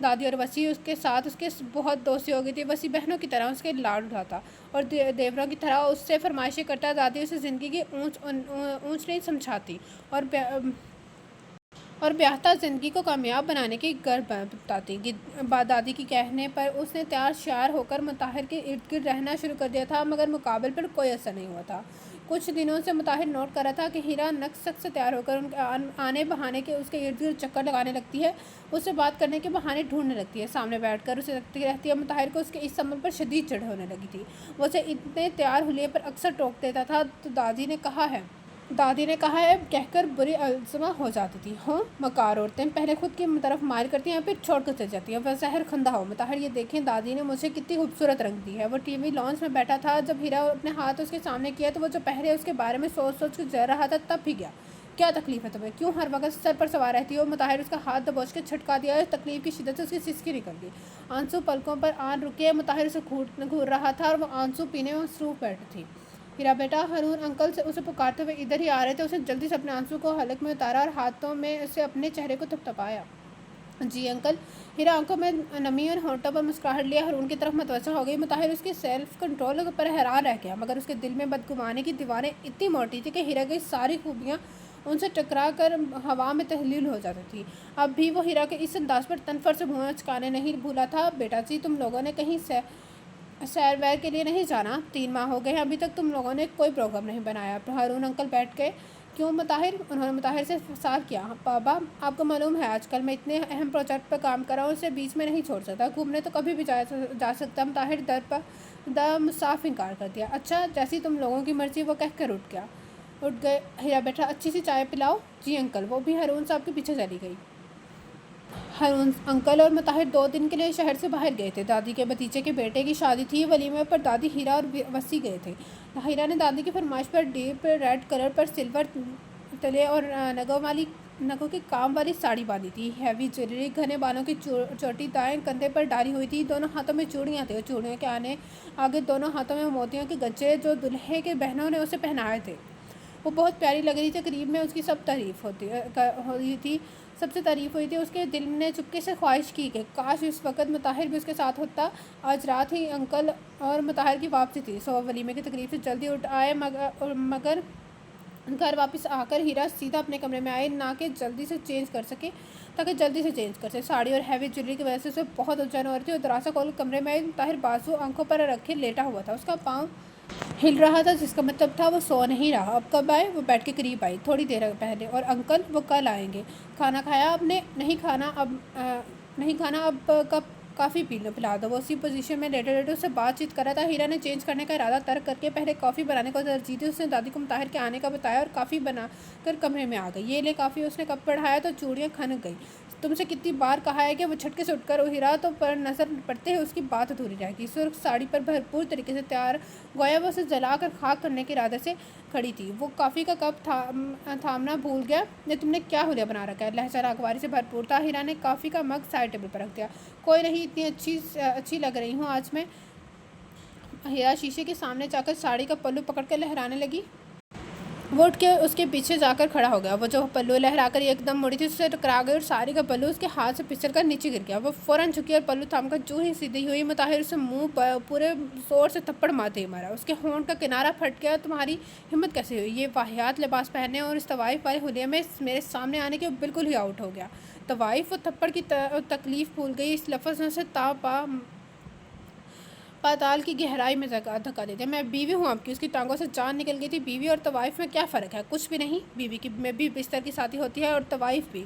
دادی اور وسیع اس کے ساتھ اس کے بہت دوستی ہو گئی تھی۔ وسیع بہنوں کی طرح اس کے لاڈ اٹھاتا اور دیوروں کی طرح اس سے فرمائشیں کرتا۔ دادی اسے زندگی کی اونچ نہیں سمجھاتی اور بیاہتا زندگی کو کامیاب بنانے کی گر بتاتی۔ دادی کے کہنے پر اس نے تیار شیار ہو کر مطہر کے ارد گرد رہنا شروع کر دیا تھا، مگر مقابل پر کوئی اثر نہیں ہوا تھا۔ کچھ دنوں سے مطہر نوٹ کر رہا تھا کہ ہیرا نقص سے تیار ہو کر ان کے آنے بہانے کے اس کے ارد گرد چکر لگانے لگتی ہے، اس سے بات کرنے کے بہانے ڈھونڈنے لگتی ہے، سامنے بیٹھ کر اسے رکھتی رہتی ہے۔ مطہر کو اس کے اس عمل پر شدید چڑ ہونے لگی تھی۔ وہ اسے اتنے تیار حلیے پر اکثر ٹوک دیتا تھا تو دادی نے کہا ہے کہہ کر بری الزمہ ہو جاتی تھی۔ ہوں مکار عورتیں پہلے خود کی طرف مائل کرتی ہیں پھر چھوڑ کر چل جاتی ہیں۔ وہ زہر خندہ ہو مطہر، یہ دیکھیں دادی نے مجھے کتنی خوبصورت رنگ دی ہے۔ وہ ٹی وی لانچ میں بیٹھا تھا، جب ہیرا اپنے ہاتھ اس کے سامنے کیا تو وہ جو پہلے اس کے بارے میں سوچ کر جل رہا تھا تب بھی گیا۔ کیا تکلیف ہے تمہیں؟ کیوں ہر وقت سر پر سوار رہتی ہو؟ مطہر اس کا ہاتھ دبوچ کے چھٹکا دیا اور تکلیف کی شدت سے اس کی سسکی نکل گئی۔ آنسو پلکوں پر آن رکے، مطہر اسے گھور رہا تھا اور وہ آنسو پینے میں مصروف بیٹھی تھی۔ ہیرا بیٹا، ہارون انکل سے اسے پکارتے ہوئے ادھر ہی آ رہے تھے۔ اسے جلدی سے اپنے آنسو کو حلق میں اتارا اور ہاتھوں میں سے اپنے چہرے کو تھپتھپایا۔ جی انکل۔ ہیرا آنکھوں میں نمی اور ہونٹوں پر مسکراہٹ لیے ہارون کی طرف متوجہ ہو گئی۔ مطہر اس کے سیلف کنٹرول پر حیران رہ گیا، مگر اس کے دل میں بدگمانی کی دیواریں اتنی موٹی تھی کہ ہیرا کی ساری خوبیاں ان سے ٹکرا کر ہوا میں تحلیل ہو جاتی تھی۔ اب بھی وہ ہیرا کے اس انداز پر تنفر سے بھویں چکانے نہیں بھولا تھا۔ بیٹا جی، تم لوگوں نے کہیں سیر ویر کے لیے نہیں جانا؟ 3 ماہ ہو گئے ہیں، ابھی تک تم لوگوں نے کوئی پروگرام نہیں بنایا۔ ہارون انکل بیٹھ گئے۔ کیوں مطہر؟ انہوں نے مطہر سے سوال کیا۔ بابا، آپ کو معلوم ہے آج کل میں اتنے اہم پروجیکٹ پر کام کر رہا ہوں، اسے بیچ میں نہیں چھوڑ سکتا۔ گھومنے تو کبھی بھی جا سکتا۔ مطہر در صاف انکار کر دیا۔ اچھا، جیسی تم لوگوں کی مرضی، وہ کہہ کر اٹھ گئے۔ ہیرا بیٹا، اچھی سی چائے پلاؤ۔ جی انکل۔ وہ بھی ہارون صاحب کے پیچھے چلی گئی۔ ہارون انکل اور مطہر 2 دن کے لیے شہر سے باہر گئے تھے۔ دادی کے بھتیجے کے بیٹے کی شادی تھی۔ ولیمے پر دادی، ہیرا اور وسیع گئے تھے۔ ہیرا نے دادی کی فرمائش پر ڈیپ ریڈ کلر پر سلور تلے اور نگوں کے کام والی ساڑی باندھی تھی۔ ہیوی جویلری، گھنے بالوں کی چوٹی دائیں کندھے پر ڈالی ہوئی تھی۔ دونوں ہاتھوں میں چوڑیاں تھیں اور چوڑیوں کے آگے دونوں ہاتھوں میں موتیوں کے گجرے جو دلہے کے بہنوں نے اسے پہنائے تھے۔ وہ بہت پیاری لگ رہی تھی۔ قریب میں اس کی سب سے تعریف ہوئی تھی۔ اس کے دل نے چپکے سے خواہش کی کہ کاش اس وقت مطہر بھی اس کے ساتھ ہوتا۔ آج رات ہی انکل اور مطہر کی واپسی تھی، سو ولیمے کی تقریب سے جلدی اٹھ آئے، مگر گھر واپس آ کر ہیرا سیدھا اپنے کمرے میں آئے تاکہ جلدی سے چینج کر سکے۔ ساڑی اور ہیوی جویلری کی وجہ سے اسے بہت الجھن ہو رہی تھی اور دراصل کھول کمرے میں مطہر بازو آنکھوں پر رکھے لیٹا ہوا تھا۔ اس کا پاؤں ہل رہا تھا، جس کا مطلب تھا وہ سو نہیں رہا۔ اب کب آئے؟ وہ بیٹھ کے قریب آئی۔ تھوڑی دیر پہلے۔ اور انکل؟ وہ کل آئیں گے۔ کھانا کھایا آپ نے؟ نہیں کھانا اب کافی پلا دو۔ وہ اسی پوزیشن میں لیٹے اس سے بات چیت کر رہا تھا۔ ہیرا نے چینج کرنے کا ارادہ ترک کر کے پہلے کافی بنانے کو ترجیح دی۔ اس نے دادی کو مطہر کے آنے کا بتایا اور کافی بنا کر کمرے میں آ گئی۔ یہ لے کافی۔ اس نے کپ بڑھایا تو چوڑیاں کھنک گئیں۔ تم سے کتنی بار کہا ہے کہ وہ جھٹکے سے اٹھ کر ہیرا تو پر نظر پڑتے ہی اس کی بات ادھوری رہ گئی۔ سرخ ساڑی پر بھرپور طریقے سے تیار، گویا وہ اسے جلا کر خاک کرنے کے ارادے سے کھڑی تھی۔ وہ کافی کا کپ تھامنا بھول گیا۔ یہ تم نے کیا حلیہ بنا رکھا ہے؟ لہجہ ناگواری سے بھرپور تھا۔ ہیرا نے کافی کا مگ سائڈ ٹیبل پر رکھ دیا۔ کوئی نہیں، اتنی اچھی لگ رہی ہوں آج میں۔ ہیرا شیشے کے سامنے جا کر ساڑی کا پلو پکڑ کر لہرانے لگی۔ وہ اٹھ کے اس کے پیچھے جا کر کھڑا ہو گیا۔ وہ جو پلو لہرا کر ایک دم مڑی تھی اس سے ٹکرا گئی اور ساڑی کا پلو اس کے ہاتھ سے پھسل کر نیچے گر گیا۔ وہ فوراً جھکی اور پلو تھام کر جو ہی سیدھی ہوئی، مطہر اسے منہ پورے زور سے تھپڑ مارتے ہی مارا۔ اس کے ہونٹ کا کنارہ پھٹ گیا۔ تمہاری ہمت کیسے ہوئی یہ واہیات لباس پہننے اور اس طوائف والے حلیے میں میرے سامنے آنے کے؟ بالکل ہی آؤٹ ہو گیا۔ طوائف؟ وہ تھپڑ کی تکلیف بھول گئی۔ اس لفظ نے اسے پاتال کی گہرائی میں دھکا دے دیا۔ میں بیوی ہوں آپ کی۔ اس کی ٹانگوں سے جان نکل گئی تھی۔ بیوی اور طوائف میں کیا فرق ہے؟ کچھ بھی نہیں۔ بیوی میں بھی بستر کی ساتھی ہوتی ہے اور طوائف بھی۔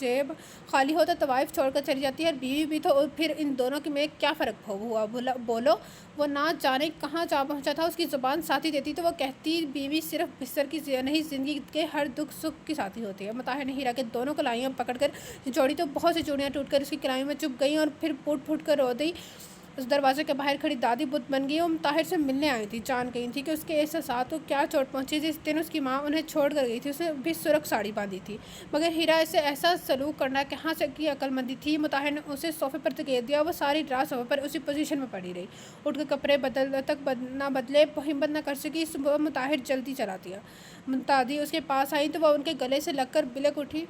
جیب خالی ہو تو طوائف چھوڑ کر چلی جاتی ہے اور بیوی بھی تو۔ پھر ان دونوں میں کیا فرق ہوا؟ بولو۔ وہ نہ جانے کہاں جا پہنچا تھا۔ اس کی زبان ساتھی دیتی تو وہ کہتی بیوی صرف بستر کی نہیں، زندگی کے ہر دکھ سکھ کی ساتھی ہوتی ہے۔ مطہر نے ہیرا کے دونوں کلائیاں پکڑ کر جوڑی تو بہت سی چوڑیاں ٹوٹ کر اس کی کلائیوں میں چپ گئیں اور پھر پھوٹ کر رو دی۔ اس دروازے کے باہر کھڑی دادی بت بن گئی۔ وہ مطہر سے ملنے آئی تھی، جان گئی تھی کہ اس کے احساسات کو کیا چوٹ پہنچی۔ جس دن اس کی ماں انہیں چھوڑ کر گئی تھی اس نے بھی سرخ ساڑی باندھی تھی، مگر ہیرا اسے ایسا سلوک کرنا کہاں سے کی عقل مندی تھی۔ مطہر نے اسے صوفے پر دھکیل دیا۔ وہ ساری رات صوفے پر اسی پوزیشن میں پڑی رہی، اٹھ کر کپڑے نہ بدلے، ہمت نہ کر سکی۔ صبح مطہر جلدی چلا دیا۔ دادی اس کے پاس آئی تو وہ ان کے گلے سے لگ کر بلک اٹھی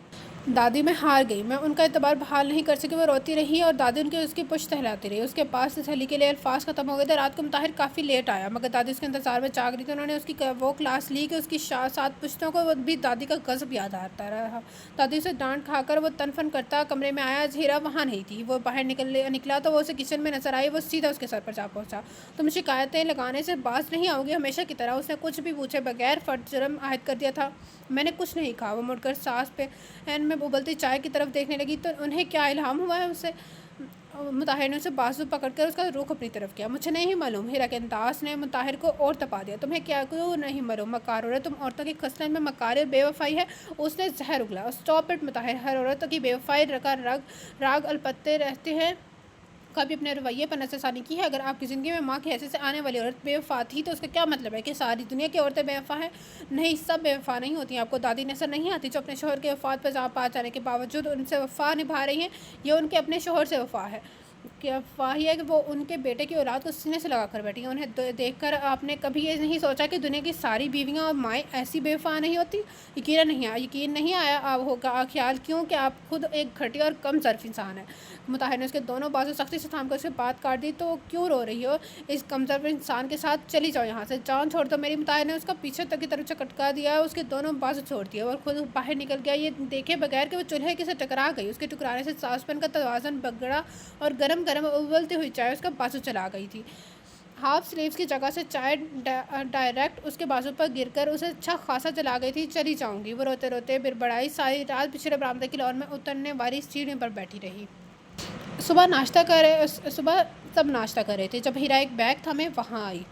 دادی میں ہار گئی، میں ان کا اعتبار بحال نہیں کر سکی۔ وہ روتی رہی اور دادی اس کی پشت ہلاتی رہی۔ اس کے پاس تسلی کے لیے الفاظ ختم ہو گئے تھے۔ رات کو مطاہر کافی لیٹ آیا، مگر دادی اس کے انتظار میں جاگ رہی تھی۔ انہوں نے اس کی وہ کلاس لی کہ اس کی 7 پشتوں کو بھی دادی کا غضب یاد آتا رہا۔ دادی اسے ڈانٹ کھا کر وہ تن فن کرتا کمرے میں آیا۔ ہیرا وہاں نہیں تھی۔ وہ باہر نکلا تو وہ اسے کچن میں نظر آئی۔ وہ سیدھا اس کے سر پر جا پہنچا۔ تم شکایتیں لگانے سے باز نہیں آؤ گی ہمیشہ کی طرح؟ اس نے کچھ بھی پوچھے بغیر فرد جرم عائد کر دیا تھا۔ میں نے کچھ نہیں کہا۔ وہ مڑ کر ساس پین میں ابلتی چائے کی طرف دیکھنے لگی۔ تو انہیں کیا الہام ہوا ہے اسے؟ مطاہر نے اسے بازو پکڑ کر اس کا رخ اپنی طرف کیا۔ مجھے نہیں معلوم۔ ہیرا کے انداز نے مطاہر کو اور تپا دیا۔ تمہیں کیوں نہیں معلوم؟ مکار عورت، تم عورتوں کی خصلت میں مکاری اور بے وفائی ہے۔ اس نے زہر اگلا۔ اسٹاپ اٹ مطاہر، ہر عورت کی بے وفائی کا راگ الپتے رہتے ہیں۔ کبھی اپنے رویے پر نظر ثانی کی ہے؟ اگر آپ کی زندگی میں ماں کی حیثیت سے آنے والی عورت بے وفا تھی تو اس کا کیا مطلب ہے کہ ساری دنیا کی عورتیں بے وفا ہیں؟ نہیں، سب بے وفا نہیں ہوتی ہیں۔ آپ کو دادی نظر نہیں آتی جو اپنے شوہر کے وفات پر پا جانے کے باوجود ان سے وفا نبھا رہی ہیں؟ یہ ان کے اپنے شوہر سے وفا ہے کہ وہ ان کے بیٹے کی اولاد کو سینے سے لگا کر بیٹھی ہیں۔ انہیں دیکھ کر آپ نے کبھی یہ نہیں سوچا کہ دنیا کی ساری بیویاں اور مائیں ایسی بے وفا نہیں ہوتی؟ یقین نہیں آیا ہوگا خیال کیوں کہ آپ خود ایک گھٹیا اور کم ظرف انسان ہیں۔ مطاہر نے اس کے دونوں بازو سختی سے تھام کر اسے بات کاٹ دی۔ تو کیوں رو رہی ہو اس کم ظرف انسان کے ساتھ؟ چلی جاؤ یہاں سے، جان چھوڑ دو میری۔ مطاہر نے اس کا پیچھے تک کی طرف سے کٹکا دیا، اس کے دونوں بازو چھوڑ دیے اور خود باہر نکل گیا، یہ دیکھے بغیر کہ وہ چولہے کے سے ٹکرا گئی۔ اس کے ٹکرانے سے ساس پین کا توازن بگڑا اور گرم گرم ابلتی ہوئی چائے اس کا بازو چلا گئی تھی۔ ہاف سلیوز کی جگہ سے چائے ڈائریکٹ اس کے بازو پر گر کر اسے اچھا خاصا جلا گئی تھی۔ چلی جاؤں گی، وہ روتے روتے بڑبڑائی۔ ساری رات پچھلے برآمدے کی لان میں اترنے والی سیڑھیوں پر بیٹھی رہی۔ صبح سب ناشتہ کر رہے تھے جب ہیرا ایک بیگ تھامے وہاں آئی۔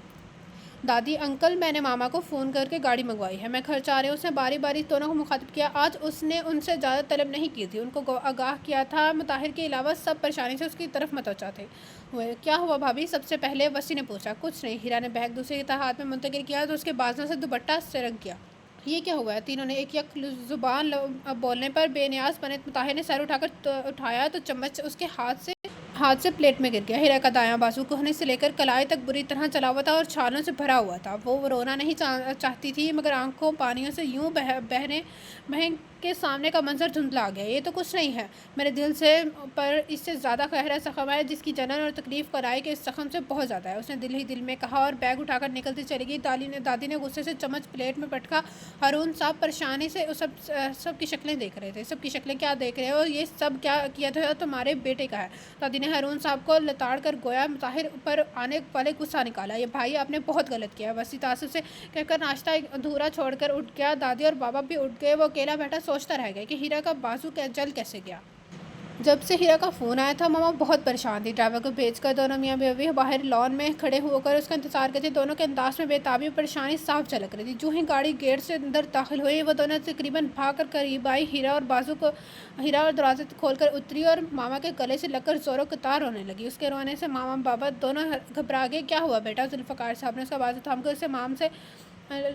دادی، انکل، میں نے ماما کو فون کر کے گاڑی منگوائی ہے، میں گھر جا رہی ہوں۔ اس نے باری باری دونوں کو مخاطب کیا۔ آج اس نے ان سے اجازت طلب نہیں کی تھی، ان کو آگاہ کیا تھا۔ مطاہر کے علاوہ سب پریشانی سے اس کی طرف متوجہ تھے۔ کیا ہوا بھابھی؟ سب سے پہلے وسیع نے پوچھا۔ کچھ نہیں۔ ہیرا نے بیگ دوسرے کے ہاتھ میں منتقل کیا تو اس کے بازوں سے دوپٹہ سرنگ کیا۔ یہ کیا ہوا ہے؟ تینوں نے ایک یک زبان بولنے پر بے نیاز بنے۔ مطاہر نے سر اٹھایا تو چمچ اس کے ہاتھ سے پلیٹ میں گر گیا۔ ہیرا کا دایاں بازو کوہنی سے لے کر کلائی تک بری طرح جلا ہوا تھا اور چھالوں سے بھرا ہوا تھا۔ وہ رونا نہیں چاہتی تھی مگر آنکھوں پانیوں سے یوں بہنے کے سامنے کا منظر دھندلا گیا۔ یہ تو کچھ نہیں ہے، میرے دل پر اس سے زیادہ گہرا زخم ہے جس کی جلن اور تکلیف کرائی کہ اس زخم سے بہت زیادہ ہے، اس نے دل ہی دل میں کہا اور بیگ اٹھا کر نکلتی چلی گئی۔ دادی نے غصے سے چمچ پلیٹ میں پٹکا۔ ہارون صاحب پریشانی سے سب کی شکلیں دیکھ رہے تھے۔ سب کی شکلیں کیا دیکھ رہے ہو؟ یہ سب کیا تو تمہارے بیٹے کا ہے۔ دادی نے ہارون صاحب کو لتاڑ کر گویا مطاہر پر آنے والے غصہ نکالا۔ یہ بھائی، آپ نے بہت غلط کیا۔ وسیع تعصب سے کہہ کر ناشتہ ادھورا چھوڑ کر اٹھ گیا۔ دادی اور بابا بھی اٹھ گئے۔ وہ اکیلا بیٹھا سوچتا رہ گیا کہ ہیرا کا بازو جل کیسے گیا۔ جب سے ہیرا کا فون آیا تھا ماما بہت پریشان تھی۔ ڈرائیور کو بھیج کر دونوں میاں بیوی باہر لان میں کھڑے ہو کر اس کا انتظار کرتے۔ دونوں کے انداز میں بے تابی اور پریشانی صاف جھلک رہی تھی۔ جو ہی گاڑی گیٹ سے اندر داخل ہوئی وہ دونوں تقریباً بھاگ کر قریب آئی۔ ہیرا اور دروازے کھول کر اتری اور ماما کے گلے سے لگ کر زوروں قطار رونے لگی۔ اس کے رونے سے ماما بابا دونوں گھبرا گئے۔ کیا ہوا بیٹا؟ ذوالفقار صاحب نے اس کا بازو تھام کر اسے مام سے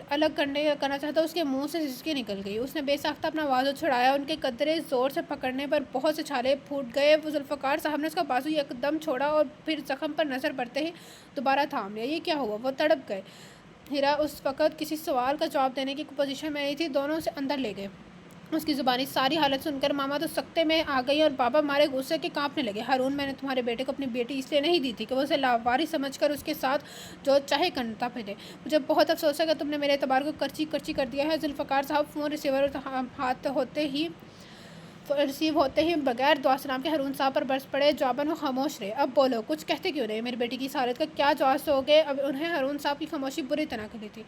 الگ کرنا چاہتا اس کے منہ سے سسکی نکل گئی۔ اس نے بے ساختہ اپنا بازو چھڑایا، ان کے قدرے زور سے پکڑنے پر بہت سے چھالے پھوٹ گئے۔ ذوالفقار صاحب نے اس کا بازو یک دم چھوڑا اور پھر زخم پر نظر پڑتے ہی دوبارہ تھام لیا۔ یہ کیا ہوا؟ وہ تڑپ گئے۔ ہیرا اس وقت کسی سوال کا جواب دینے کی پوزیشن میں نہیں تھی۔ دونوں اسے اندر لے گئے۔ اس کی زبانی ساری حالت سن کر ماما تو سکتے میں آ گئی اور بابا مارے غصے کے کانپنے لگے۔ ہارون، میں نے تمہارے بیٹے کو اپنی بیٹی اس لیے نہیں دی تھی کہ وہ اسے لاوارث سمجھ کر اس کے ساتھ جو چاہے کرتا پھرے۔ مجھے بہت افسوس ہے کہ تم نے میرے اعتبار کو کرچی کر دیا ہے۔ ذوالفقار صاحب فون ریسیو ہوتے ہی بغیر دعا سلام کے ہارون صاحب پر برس پڑے۔ جواباً وہ خاموش رہے۔ اب بولو، کچھ کہتے کیوں نہیں؟ میری بیٹی کی اس حالت کا کیا جواز دو گے؟ اب انہیں ہارون صاحب کی خاموشی بری طرح کھلی تھی۔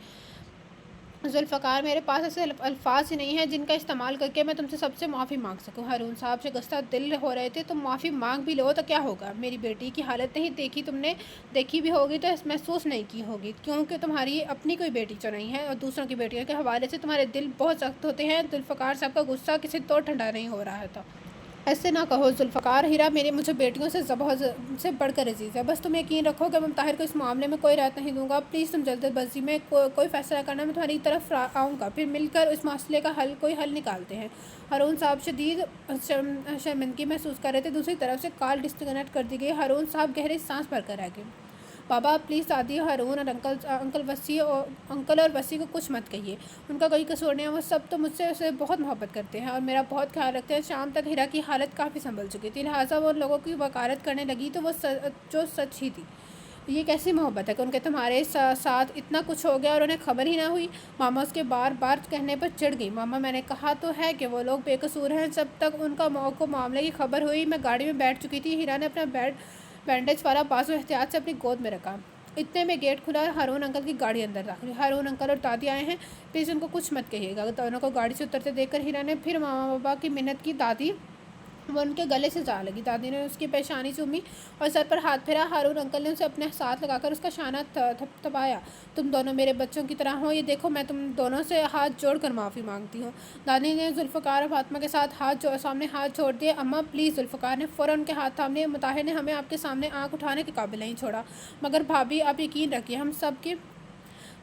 ذوالفقار، میرے پاس ایسے الفاظ ہی نہیں ہیں جن کا استعمال کر کے میں تم سے سب سے معافی مانگ سکوں۔ ہارون صاحب شکستہ دل ہو رہے تھے۔ تم معافی مانگ بھی لو تو کیا ہوگا؟ میری بیٹی کی حالت نہیں دیکھی تم نے؟ دیکھی بھی ہوگی تو محسوس نہیں کی ہوگی، کیونکہ تمہاری اپنی کوئی بیٹی تو نہیں ہے اور دوسروں کی بیٹیوں کے حوالے سے تمہارے دل بہت سخت ہوتے ہیں۔ ذوالفقار صاحب کا غصہ کسی طور ٹھنڈا نہیں ہو رہا تھا۔ ایسے نہ کہو ذوالفقار، ہیرا مجھے بیٹیوں سے بڑھ کر عزیز ہے۔ بس تم یقین رکھو کہ میں طاہر کو اس معاملے میں کوئی رعایت نہیں دوں گا۔ پلیز تم جلد بازی میں کوئی فیصلہ کرنا، میں تمہاری طرف آؤں گا، پھر مل کر اس مسئلے کا کوئی حل نکالتے ہیں۔ ہارون صاحب شدید شرمندگی محسوس کر رہے تھے۔ دوسری طرف سے کال ڈسکنیکٹ کر دی گئی۔ ہارون صاحب گہری سانس بھر کر رہ گئے۔ بابا پلیز دادی ہارون اور انکل اور وسیع کو کچھ مت کہیے، ان کا کوئی قصور نہیں ہے، وہ سب تو مجھ سے اسے بہت محبت کرتے ہیں اور میرا بہت خیال رکھتے ہیں۔ شام تک ہیرا کی حالت کافی سنبھل چکی تھی، لہٰذا وہ ان لوگوں کی وقارت کرنے لگی تو وہ جو سچ ہی تھی۔ یہ کیسی محبت ہے کہ ان کے تمہارے ساتھ اتنا کچھ ہو گیا اور انہیں خبر ہی نہ ہوئی؟ ماما اس کے بار بار کہنے پر چڑھ گئی۔ ماما میں نے کہا تو ہے کہ وہ لوگ بے قصور ہیں، جب تک ان کو معاملے کی خبر ہوئی میں گاڑی میں بیٹھ چکی تھی۔ ہیرا نے اپنا بینڈیج والا بازو احتیاط سے اپنی گود میں رکھا۔ اتنے میں گیٹ کھلا اور ہارون انکل کی گاڑی اندر داخل ہوئی۔ ہارون انکل اور دادی آئے ہیں، پلیز ان کو کچھ مت کہیے گا۔ دونوں کو گاڑی سے اترتے دیکھ کر ہیرا نے پھر ماما بابا کی منت کی۔ دادی وہ ان کے گلے سے جا لگی۔ دادی نے اس کی پیشانی چومی اور سر پر ہاتھ پھیرا۔ ہارون انکل نے اسے اپنے ساتھ لگا کر اس کا شانہ تھپتھپایا۔ تم دونوں میرے بچوں کی طرح ہو، یہ دیکھو میں تم دونوں سے ہاتھ جوڑ کر معافی مانگتی ہوں۔ دادی نے ذوالفقار اور فاطمہ کے ساتھ سامنے ہاتھ چھوڑ دیے۔ اماں پلیز۔ ذوالفقار نے فوراً ان کے ہاتھ تھام لیے۔ مطاہر نے ہمیں آپ کے سامنے آنکھ اٹھانے کے قابل نہیں چھوڑا، مگر بھابھی آپ یقین رکھیے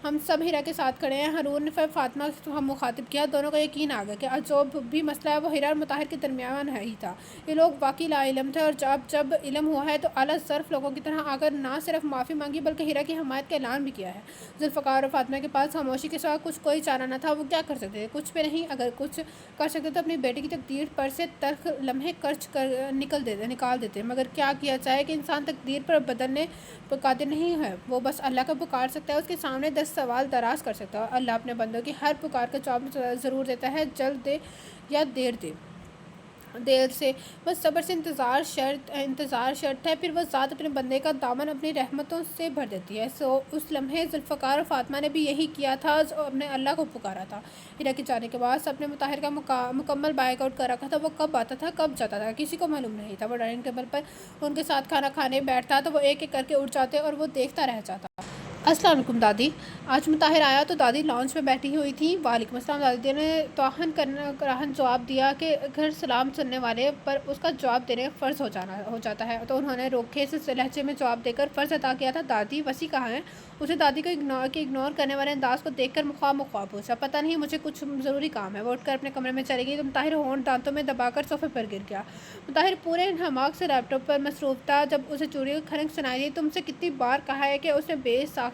ہم سب ہیرا کے ساتھ کھڑے ہیں۔ ہارون نے فاطمہ کو مخاطب کیا۔ دونوں کو یقین آ گیا کہ جو بھی مسئلہ ہے وہ ہیرا اور مطاہر کے درمیان ہی تھا۔ یہ لوگ واقعی لا علم تھے اور جب علم ہوا ہے تو اعلیٰ ظرف لوگوں کی طرح آ کر نہ صرف معافی مانگی بلکہ ہیرا کی حمایت کا اعلان بھی کیا ہے۔ ذوالفقار اور فاطمہ کے پاس خاموشی کے سوا کوئی چارہ نہ تھا۔ وہ کیا کر سکتے تھے؟ کچھ بھی نہیں۔ اگر کچھ کر سکتے تو اپنی بیٹی کی تقدیر پر سے تلخ لمحے خرچ کر نکال دیتے، مگر کیا کیا جائے کہ انسان تقدیر پر بدلنے پر قادر نہیں ہے۔ وہ بس اللہ کا پکار سکتا ہے، اس کے سامنے 10 سوال دراز کر سکتا ہے اور اللہ اپنے بندوں کی ہر پکار کا جواب ضرور دیتا ہے، جلد دے یا دیر سے۔ بس صبر سے انتظار شرط ہے، پھر وہ ذات اپنے بندے کا دامن اپنی رحمتوں سے بھر دیتی ہے۔ اس لمحے ذوالفقار اور فاطمہ نے بھی یہی کیا تھا، اپنے اللہ کو پکارا تھا۔ ہیرا کے جانے کے بعد سب نے مطاہر کا مکمل بیک آؤٹ کر رکھا تھا۔ وہ کب آتا تھا کب جاتا تھا کسی کو معلوم نہیں تھا۔ وہ ڈائننگ ٹیبل پر ان کے ساتھ کھانا کھانے بیٹھتا تو وہ ایک ایک کر کے اٹھ جاتے اور وہ دیکھتا رہ جاتا۔ السلام علیکم دادی۔ آج مطاہر آیا تو دادی لاؤنج میں بیٹھی ہوئی تھی۔ وعلیکم السلام۔ دادی نے توہین کراہن جواب دیا کہ اگر سلام سننے والے پر اس کا جواب دینے فرض ہو جاتا ہے تو انہوں نے روکھے سے لہجے میں جواب دے کر فرض ادا کیا تھا۔ دادی وسیع کہاں ہے؟ اسے دادی کو اگنور کرنے والے انداز کو دیکھ کر مخواہ پوچھا۔ پتہ نہیں، مجھے کچھ ضروری کام ہے۔ وہ اٹھ کر اپنے کمرے میں چلی گئی تو مطاہر ہونٹ دانتوں میں دبا کر صوفے پر گر گیا۔ مطاہر پورے انہماک سے لیپ ٹاپ پر مصروف تھا۔ جب اسے چوڑیوں کی کھرنک سنائی دی، تم سے کتنی بار کہا ہے کہ اس نے بے ساختہ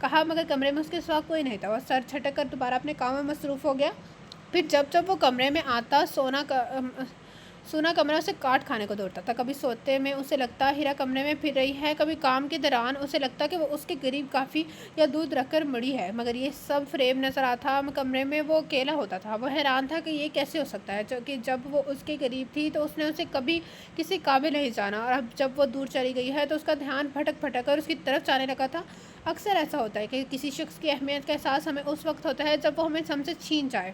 کہا، مگر کمرے میں اس کے سوا کوئی نہیں تھا۔ وہ سر جھٹک کر دوبارہ اپنے کام میں مصروف ہو گیا۔ پھر جب وہ کمرے میں آتا، سونا کمرہ اسے کاٹ کھانے کو دوڑتا تھا۔ کبھی سوتے میں اسے لگتا ہیرا کمرے میں پھر رہی ہے، کبھی کام کے دوران اسے لگتا کہ وہ اس کے قریب کافی یا دودھ رکھ کر مڑی ہے، مگر یہ سب فریب نظر آتا۔ کمرے میں وہ اکیلا ہوتا تھا۔ وہ حیران تھا کہ یہ کیسے ہو سکتا ہے کہ جب وہ اس کے قریب تھی تو اس نے اسے کبھی کسی قابل نہیں جانا، اور اب جب وہ دور چلی گئی ہے تو اس کا دھیان بھٹک کر اس کی طرف جانے لگا تھا۔ اکثر ایسا ہوتا ہے کہ کسی شخص کی اہمیت کا احساس ہمیں اس وقت ہوتا ہے جب وہ ہمیں ہم سے چھین جائے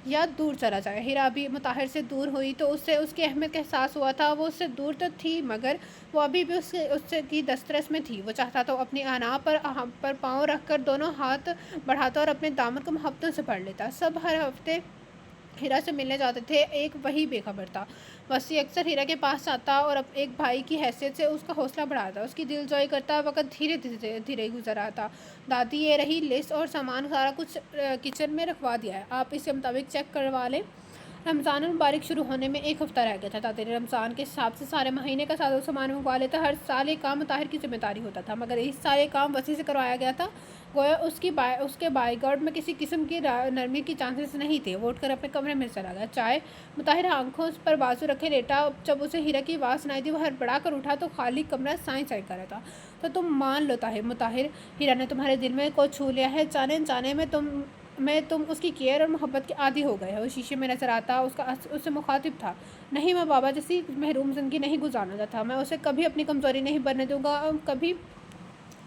یا دور چلا جائے۔ ہیرا ابھی مطاہر سے دور ہوئی تو اسے اس کی اہمیت کا احساس ہوا تھا۔ وہ اس سے دور تو تھی مگر وہ ابھی بھی اس کی دسترس میں تھی۔ وہ چاہتا تو اپنی انا پر پاؤں رکھ کر دونوں ہاتھ بڑھاتا اور اپنے دامن کو محبتوں سے پڑھ لیتا۔ سب ہر ہفتے ہیرا سے ملنے جاتے تھے، ایک وہی بے خبر تھا۔ وسیع اکثر ہیرا کے پاس آتا اور ایک بھائی کی حیثیت سے اس کا حوصلہ بڑھاتا، اس کی دل جوئی کرتا۔ وقت دھیرے دھیرے گزر آتا۔ دادی یہ رہی لسٹ اور سامان سارا کچھ کچن میں رکھوا دیا ہے، آپ اس کے مطابق چیک کروا لیں۔ رمضان المبارک شروع ہونے میں ایک ہفتہ رہ گیا تھا۔ دادی نے رمضان کے حساب سے سارے مہینے کا ساز و سامان منگوا لیتا۔ ہر سال یہ کام مطاہر کی ذمہ داری ہوتا تھا، مگر اس سال یہ کام وسیع سے کروایا گیا تھا، گویا اس کے بائی گارڈ میں کسی قسم کی نرمی کی چانسز نہیں تھے۔ وہ اٹھ کر اپنے کمرے میں چلا گیا۔ چائے۔ مطاہر آنکھوں پر بازو رکھے لیٹا۔ جب اسے ہیرا کی آواز سنائی دی، وہ ہڑبڑا کر اٹھا تو خالی کمرہ سائیں کر رہا تھا۔ تو تم مان لو مطاہر، ہیرا نے تمہارے دل میں کو چھو لیا ہے، جانے انجانے میں تم اس کی کیئر اور محبت کے عادی ہو گئے ہو۔ شیشے میں نظر آتا اس سے مخاطب تھا۔ نہیں، میں بابا جیسی محروم زندگی نہیں گزارنا چاہتا، میں اسے کبھی اپنی کمزوری نہیں بننے دوں گا، کبھی،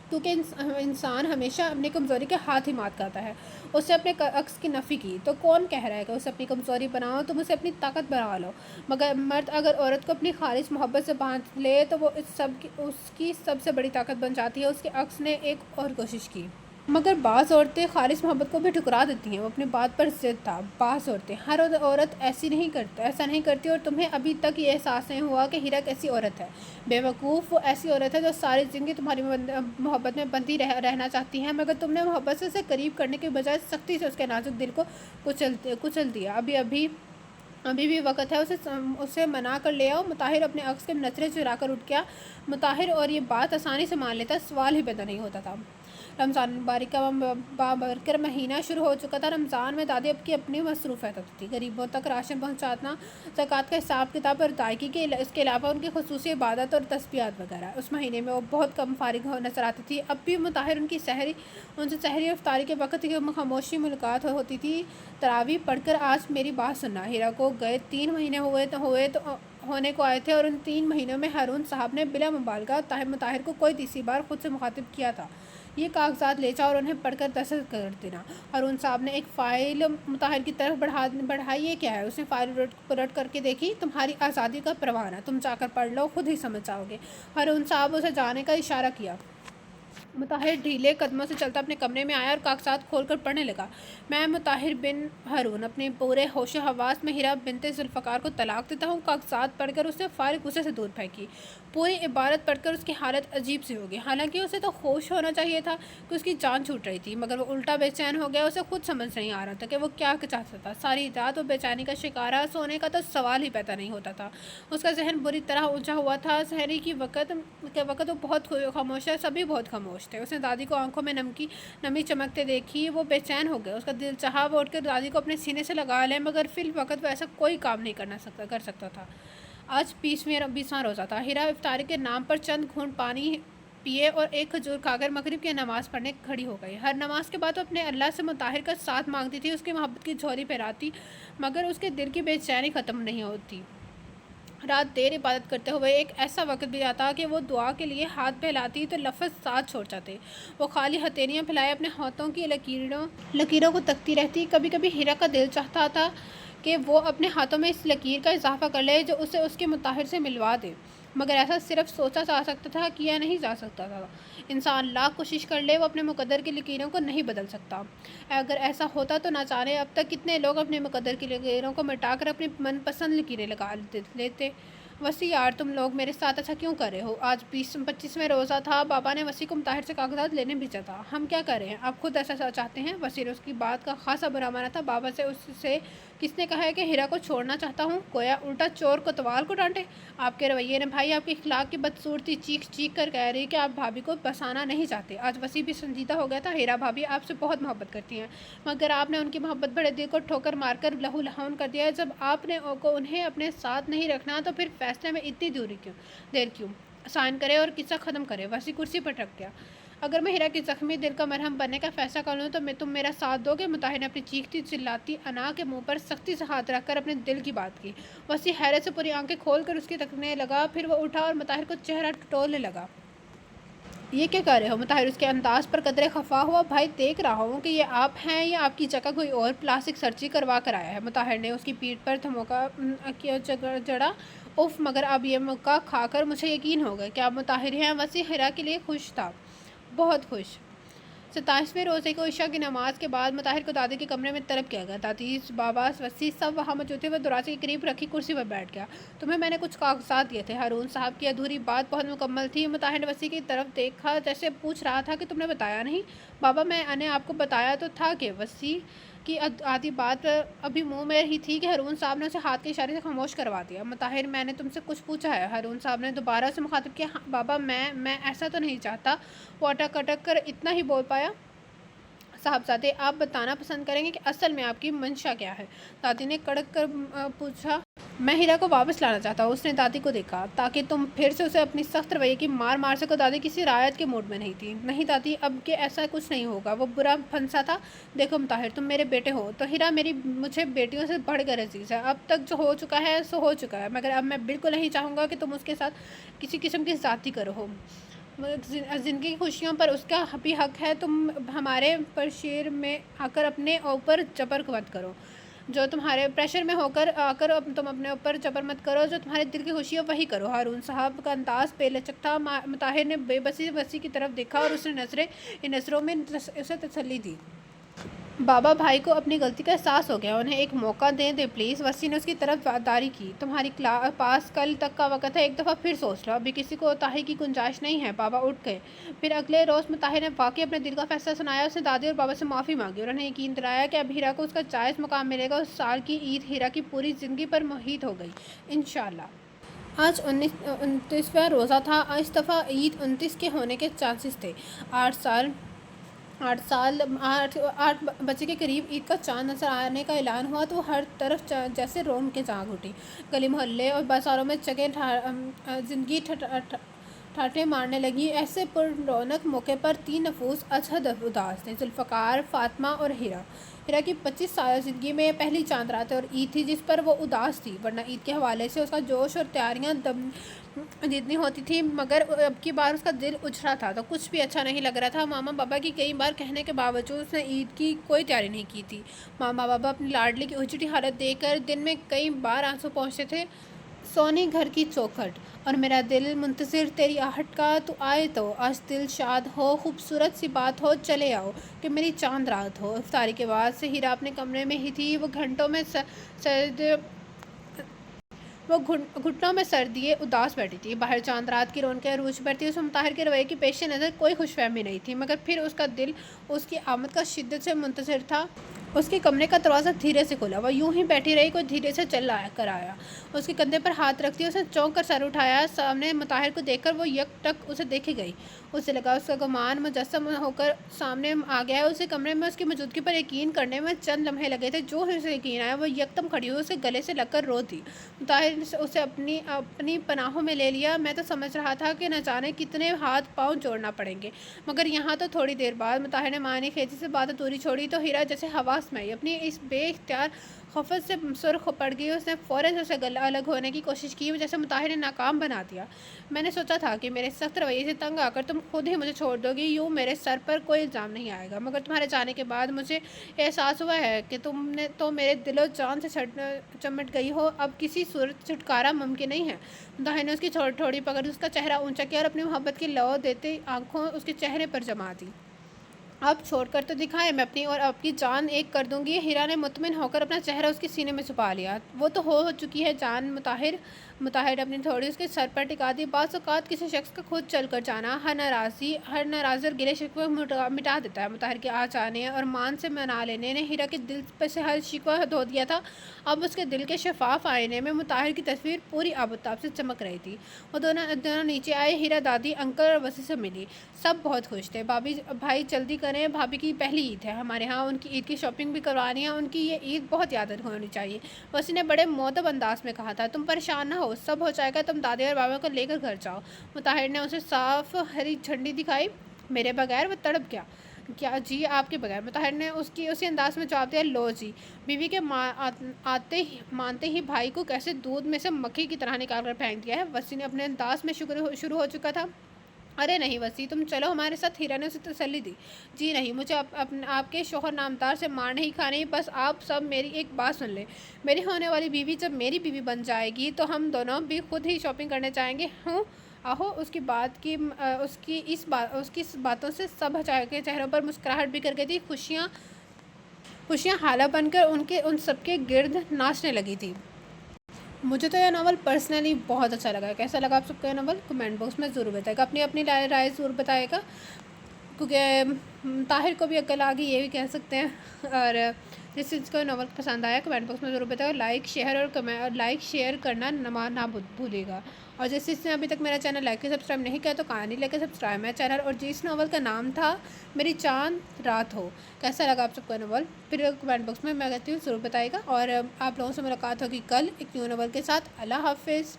کیونکہ انسان ہمیشہ اپنی کمزوری کے ہاتھ ہی مات کرتا ہے۔ اس سے اپنے عکس کی نفی کی۔ تو کون کہہ رہا ہے کہ اسے اپنی کمزوری بناؤ؟ تم اسے اپنی طاقت بنا لو۔ مگر مرد اگر عورت کو اپنی خالص محبت سے باندھ لے تو وہ اس کی سب سے بڑی طاقت بن جاتی ہے۔ اس کے عکس نے ایک اور کوشش کی۔ مگر بعض عورتیں خالص محبت کو بھی ٹھکرا دیتی ہیں۔ وہ اپنی بات پر ضد تھا۔ بعض عورتیں، ہر عورت ایسا نہیں کرتی، اور تمہیں ابھی تک یہ احساس نہیں ہوا کہ ہیرا کیسی عورت ہے۔ بے وقوف، وہ ایسی عورت ہے جو ساری زندگی تمہاری محبت میں بندھی رہنا چاہتی ہے، مگر تم نے محبت سے اسے قریب کرنے کے بجائے سختی سے اس کے نازک دل کو کچل دیا۔ ابھی بھی وقت ہے، اسے منا کر لے آؤ۔ مطاہر اپنے عکس کے نظریں چرا کر اٹھ گیا۔ مطاہر اور یہ بات آسانی سے مان لیتا، سوال ہی پیدا نہیں ہوتا تھا۔ رمضان المبارک کا بابرکت مہینہ شروع ہو چکا تھا۔ رمضان میں دادی اب کی اپنی مصروفیت ہوتی تھی، غریبوں تک راشن پہنچانا، زکوٰۃ کا حساب کتاب اور ادائیگی کے، اس کے علاوہ ان کی خصوصی عبادت اور تسبیحات وغیرہ۔ اس مہینے میں وہ بہت کم فارغ نظر آتی تھی۔ اب بھی مطاہر ان سے سحری اور افطاری کے وقت کی خاموشی ملاقات ہوتی تھی۔ تراویح پڑھ کر آج میری بات سننا۔ ہیرا کو گئے 3 مہینے ہونے کو آئے تھے اور ان 3 مہینوں میں ہارون صاحب نے بلا مبالغہ مطاہر کو کوئی تیسری بار خود سے مخاطب کیا تھا۔ یہ کاغذات لے جاؤ اور انہیں پڑھ کر دستخط کر دینا۔ ہارون صاحب نے ایک فائل مطاہر کی طرف بڑھائی۔ یہ کیا ہے؟ اس نے فائل پلٹ کر کے دیکھی۔ تمہاری آزادی کا پروانہ، تم جا کر پڑھ لو، خود ہی سمجھ جاؤ گے۔ ہارون صاحب اسے جانے کا اشارہ کیا۔ مطاہر ڈھیلے قدموں سے چلتا اپنے کمرے میں آیا اور کاغذات کھول کر پڑھنے لگا۔ میں مطاہر بن ہارون اپنے پورے ہوش و حواس میں ہیرا بنت ذوالفقار کو طلاق دیتا ہوں۔ کاغذات پڑھ کر اس نے فائل غصے سے دور پھینکی۔ پوری عبارت پڑھ کر اس کی حالت عجیب سی ہو گئی۔ حالانکہ اسے تو ہوش ہونا چاہیے تھا کہ اس کی جان چھوٹ رہی تھی، مگر وہ الٹا بے چین ہو گیا۔ اسے خود سمجھ نہیں آ رہا تھا کہ وہ کیا چاہتا تھا۔ ساری رات وہ بے چینی کا شکار رہا، سونے کا تو سوال ہی پیدا نہیں ہوتا تھا۔ اس کا ذہن بری طرح الجھا ہوا تھا۔ سحری کے وقت وہ بہت خاموش ہے، سبھی بہت خاموش تھے۔ اس نے دادی کو آنکھوں میں نمی چمکتے دیکھی۔ وہ بے چین ہو گیا۔ اس کا دل چاہا وہ اٹھ کر دادی کو اپنے سینے سے لگا لے، مگر فی الوقت وہ ایسا کوئی کام نہیں کر سکتا تھا۔ آج 20واں روزہ تھا۔ ہیرا افطاری کے نام پر چند گھونٹ پانی پیے اور ایک کھجور کھا کر مغرب کی نماز پڑھنے کھڑی ہو گئی۔ ہر نماز کے بعد وہ اپنے اللہ سے مطاہر کا ساتھ مانگتی تھی، اس کی محبت کی جھولی پھیراتی، مگر اس کے دل کی بے چینی ختم نہیں ہوتی۔ رات دیر عبادت کرتے ہوئے ایک ایسا وقت بھی آتا کہ وہ دعا کے لیے ہاتھ پھیلاتی تو لفظ ساتھ چھوڑ جاتے۔ وہ خالی ہتھیلیاں پھیلائے اپنے ہاتھوں کی لکیروں کو تکتی رہتی۔ کبھی کبھی ہیرا کا دل چاہتا تھا کہ وہ اپنے ہاتھوں میں اس لکیر کا اضافہ کر لے جو اسے اس کے مطاہر سے ملوا دے، مگر ایسا صرف سوچا جا سکتا تھا، کیا نہیں جا سکتا تھا۔ انسان لاکھ کوشش کر لے، وہ اپنے مقدر کی لکیروں کو نہیں بدل سکتا۔ اگر ایسا ہوتا تو نہ جانے اب تک کتنے لوگ اپنے مقدر کی لکیروں کو مٹا کر اپنی من پسند لکیریں لگا لیتے۔ وسیع یار، تم لوگ میرے ساتھ ایسا کیوں کر رہے ہو؟ آج 25واں روزہ تھا۔ بابا نے وسیع کو مطاہر سے کاغذات لینے بھیجا تھا۔ ہم کیا کر رہے ہیں؟ آپ خود ایسا چاہتے ہیں؟ وسیع نے اس کی بات کا خاصا برا مانا تھا۔ بابا سے کس نے کہا ہے کہ ہیرا کو چھوڑنا چاہتا ہوں؟ گویا الٹا چور کوتوال کو ڈانٹے۔ آپ کے رویے نے بھائی آپ کے اخلاق کی بدصورتی چیخ چیخ کر کہہ رہی کہ آپ بھابھی کو بسانا نہیں چاہتے۔ آج وسیع بھی سنجیدہ ہو گیا تھا۔ ہیرا بھابھی آپ سے بہت محبت کرتی ہیں، مگر آپ نے ان کی محبت بڑے دل کو ٹھوکر مار کر لہو لہان کر دیا ہے۔ جب آپ نے انہیں اپنے ساتھ نہیں رکھنا تو پھر فیصلے میں اتنی دیر کیوں؟ سائن کرے اور قصہ ختم کرے۔ وسیع کرسی پر رکھ گیا۔ اگر میں ہیرا کی زخمی دل کا مرہم بننے کا فیصلہ کر لوں تو تم میرا ساتھ دو گے؟ مطاہر نے اپنی چیختی چلاتی انا کے منہ پر سختی سے ہاتھ رکھ کر اپنے دل کی بات کی۔ وسیع حیرت سے پوری آنکھیں کھول کر اس کی تکنے لگا، پھر وہ اٹھا اور مطاہر کو چہرہ ٹٹولنے لگا۔ یہ کیا کر رہے ہو؟ مطاہر اس کے انداز پر قدرے خفا ہوا۔ بھائی دیکھ رہا ہوں کہ یہ آپ ہیں یا آپ کی جگہ کوئی اور پلاسٹک سرجری کروا کر آیا ہے۔ مطاہر نے اس کی پیٹھ پر دھموکا جڑا۔ اف، مگر اب یہ مکہ کھا کر مجھے یقین ہو گیا کہ آپ مطاہر ہیں۔ وسیع ہیرا کے لیے خوش تھا، بہت خوش۔ 27ویں روزے کو عشاء کی نماز کے بعد مطاہر کو دادی کے کمرے میں طلب کیا گیا۔ دادی، بابا، وسیع سب وہاں موجود تھے۔ وہ دروازے کے قریب رکھی کرسی پر بیٹھ گیا۔ تمہیں میں نے کچھ کاغذات دیے تھے۔ ہارون صاحب کی ادھوری بات بہت مکمل تھی۔ مطاہر نے وسیع کی طرف دیکھا جیسے پوچھ رہا تھا کہ تم نے بتایا نہیں؟ بابا، میں نے آپ کو بتایا تو تھا کہ… وسیع کی آدھی بات ابھی منہ میں رہی تھی کہ ہارون صاحب نے اسے ہاتھ کے اشارے سے خاموش کروا دیا۔ مطاہر، میں نے تم سے کچھ پوچھا ہے؟ ہارون صاحب نے دوبارہ اسے مخاطب کیا۔ بابا، میں ایسا تو نہیں چاہتا۔ وہ اٹک اٹک کر اتنا ہی بول پایا۔ صاحبزادے، آپ بتانا پسند کریں گے کہ اصل میں آپ کی منشا کیا ہے؟ دادی نے کڑک کر پوچھا۔ میں ہیرا کو واپس لانا چاہتا ہوں۔ اس نے دادی کو دیکھا تاکہ تم پھر سے اسے اپنی سخت رویے کی مار سکو۔ دادی کسی رعایت کے موڈ میں نہیں تھی۔ نہیں دادی، اب کہ ایسا کچھ نہیں ہوگا۔ وہ برا پھنسا تھا۔ دیکھو مطاہر، تم میرے بیٹے ہو تو ہیرا مجھے بیٹیوں سے بڑھ کر عزیز ہے۔ اب تک جو ہو چکا ہے سو ہو چکا ہے، مگر اب میں بالکل نہیں چاہوں گا کہ تم اس کے ساتھ کسی قسم کی زیادتی کرو۔ زندگی کی خوشیوں پر اس کا بھی حق ہے۔ تم ہمارے پریشر میں آ کر اپنے اوپر جبر مت کرو۔ جو تمہارے پریشر میں ہو کر آ کر تم اپنے اوپر جبر مت کرو۔ جو تمہارے دل کی خوشی ہو وہی کرو۔ ہارون صاحب کا انداز بے لچک تھا۔ مطاہر نے بے بسی وسیع کی طرف دیکھا اور اس نے نظروں میں اسے تسلی دی۔ بابا بھائی کو اپنی غلطی کا احساس ہو گیا، انہیں ایک موقع دے دے پلیز۔ وسیم نے اس کی طرف داری کی۔ تمہاری پاس کل تک کا وقت ہے، ایک دفعہ پھر سوچ لو، ابھی کسی کو کوتاہی کی گنجائش نہیں ہے۔ بابا اٹھ گئے۔ پھر اگلے روز مطاہر نے واقعی اپنے دل کا فیصلہ سنایا، اس نے دادی اور بابا سے معافی مانگی اور انہیں یقین دلایا کہ اب ہیرا کو اس کا جائز مقام ملے گا۔ اس سال کی عید ہیرا کی پوری زندگی پر محیط ہو گئی انشاءاللہ۔ آج 29واں روزہ تھا۔ اس دفعہ عید 29 کے ہونے کے چانسز تھے۔ 8 بجے کے قریب عید کا چاند نظر آنے کا اعلان ہوا تو ہر طرف جیسے روم کے جاگ اٹھی۔ گلی محلے اور بازاروں میں زندگی ٹھاٹھیں مارنے لگی۔ ایسے پر رونق موقع پر 3 نفوس ازحد اداس تھے، ذوالفقار، فاطمہ اور ہیرا۔ ہیرا کی 25 سالہ زندگی میں پہلی چاند رات اور عید تھی جس پر وہ اداس تھی، ورنہ عید کے حوالے سے اس کا جوش اور تیاریاں جتنی ہوتی تھی، مگر اب کی بار اس کا دل اچھڑا تھا تو کچھ بھی اچھا نہیں لگ رہا تھا۔ ماما بابا کی کئی بار کہنے کے باوجود اس نے عید کی کوئی تیاری نہیں کی تھی۔ ماما بابا اپنی لاڈلی کی اچھڑی حالت دیکھ کر دن میں کئی بار آنسو پہنچتے تھے۔ سونی گھر کی چوکھٹ اور میرا دل منتظر تیری آہٹ کا، تو آئے تو آج دل شاد ہو، خوبصورت سی بات ہو، چلے آؤ کہ میری چاند رات ہو۔ افطاری کے بعد سے ہیرا اپنے کمرے میں ہی تھی۔ وہ گھٹنوں میں سر دیے اداس بیٹھی تھی۔ باہر چاند رات کی رونقیں عروج پر تھی۔ اس میں مطاہر کے رویے کی پیش نظر کوئی خوش فہمی نہیں تھی، مگر پھر اس کا دل اس کی آمد کا شدت سے منتظر تھا۔ اس کے کمرے کا دروازہ دھیرے سے کھلا۔ وہ یوں ہی بیٹھی رہی، کوئی دھیرے سے چل کر آیا، اس کے کندھے پر ہاتھ رکھ دیا۔ اس نے چونک کر سر اٹھایا، سامنے مطاہر کو دیکھ کر وہ یک ٹک اسے دیکھے گئی۔ اسے لگا اس کا گمان مجسم ہو کر سامنے آ گیا ہے۔ اسے کمرے میں اس کی موجودگی پر یقین کرنے میں چند لمحے لگے تھے۔ جو ہی اسے یقین آیا وہ یکدم کھڑی ہوئی اسے گلے سے لگ کر رو دی۔ مطاہر نے اسے اپنی پناہوں میں لے لیا۔ میں تو سمجھ رہا تھا کہ نہ جانے کتنے ہاتھ پاؤں جوڑنا پڑیں گے، مگر یہاں تو تھوڑی دیر بعد مطاہر نے معنی خیزی سے بات دوری چھوڑی تو ہیرا جیسے حواس میں آئی، اپنی اس بے اختیار خفت سے سرخ پڑ گئی۔ اس نے فوراً سے اسے الگ ہونے کی کوشش کی، جیسے مطاہر نے ناکام بنا دیا۔ میں نے سوچا تھا کہ میرے سخت رویے سے تنگ آ کر تم خود ہی مجھے چھوڑ دو گی، یوں میرے سر پر کوئی الزام نہیں آئے گا، مگر تمہارے جانے کے بعد مجھے احساس ہوا ہے کہ تم نے تو میرے دل و جان سے چمٹ گئی ہو، اب کسی صورت چھٹکارا ممکن نہیں ہے۔ مطاہر نے اس کی تھوڑی پکڑ، اس کا چہرہ اونچا کیا اور اپنی محبت کی لو دیتی آنکھوں اس کے چہرے پر جما دی۔ اب چھوڑ کر تو دکھائے، میں اپنی اور آپ کی جان ایک کر دوں گی۔ ہیرا نے مطمئن ہو کر اپنا چہرہ اس کے سینے میں چھپا لیا۔ وہ تو ہو چکی ہے جان مطاہر نے اپنی تھوڑی اس کے سر پر ٹکا دی۔ بعض اوقات کسی شخص کا خود چل کر جانا ہر ناراضی اور گلے شکوے مٹا دیتا ہے۔ مطاہر کے آ جانے اور مان سے منا لینے نے ہیرا کے دل پر سے ہر شکوہ دھو دیا تھا۔ اب اس کے دل کے شفاف آئینے میں مطاہر کی تصویر پوری آب و تاب سے چمک رہی تھی۔ وہ دونوں نیچے آئے۔ ہیرا دادی، انکل اور وسیم سے ملی۔ سب بہت خوش تھے۔ بھائی جلدی کریں، بھابھی کی پہلی عید ہے ہمارے ہاں، ان کی عید کی شاپنگ بھی کروانی ہے، ان کی یہ عید بہت یادگار ہونی چاہیے۔ وسیم نے بڑے مؤدب انداز میں کہا تھا۔ تم پریشان نہ ہو، سب ہو جائے گا، تم دادی اور بابا کو لے کر گھر جاؤ۔ مطاہر نے اسے صاف ہری جھنڈی دکھائی۔ میرے بغیر؟ وہ تڑپ گیا۔ کیا جی آپ کے بغیر؟ مطاہر نے اسی انداز میں جواب دیا۔ لو جی، بیوی کے مانتے ہی بھائی کو کیسے دودھ میں سے مکھی کی طرح نکال کر پھینک دیا ہے۔ وسیم نے اپنے انداز میں شروع ہو چکا تھا۔ ارے نہیں وسیم، تم چلو ہمارے ساتھ۔ ہیرا نے اسے تسلی دی۔ جی نہیں، مجھے آپ کے شوہر نامدار سے مار نہیں کھانی، بس آپ سب میری ایک بات سن لیں۔ میری ہونے والی بیوی جب میری بیوی بن جائے گی تو ہم دونوں بھی خود ہی شاپنگ کرنے جائیں گے۔ آہو، اس کی اس باتوں سے سب کے چہروں پر مسکراہٹ بکھر گئی تھی۔ خوشیاں حالہ بن کر ان سب کے گرد ناچنے لگی تھی۔ مجھے تو یہ ناول پرسنلی بہت اچھا لگا ہے۔ کیسا لگا آپ سب کو یہ ناول؟ کمنٹ باکس میں ضرور بتائے گا، اپنی رائے ضرور بتائے گا، کیونکہ طاہر کو بھی عقل آ گئی، یہ بھی کہہ سکتے ہیں۔ اور جس چیز کو ناول پسند آیا کمنٹ باکس میں ضرور بتائے گا۔ لائک شیئر کرنا نہ بھولیے گا۔ اور جس نے ابھی تک میرا چینل لائک کے سبسکرائب نہیں کیا تو کہانی لے کے سبسکرائب میرا چینل۔ اور جس ناول کا نام تھا میری چاند رات ہو، کیسا لگا آپ سب کو ناول؟ پھر کمنٹ باکس میں کہتی ہوں ضرور بتائے گا۔ اور آپ لوگوں سے ملاقات ہوگی کل ایک نیو ناول کے ساتھ۔ اللہ حافظ۔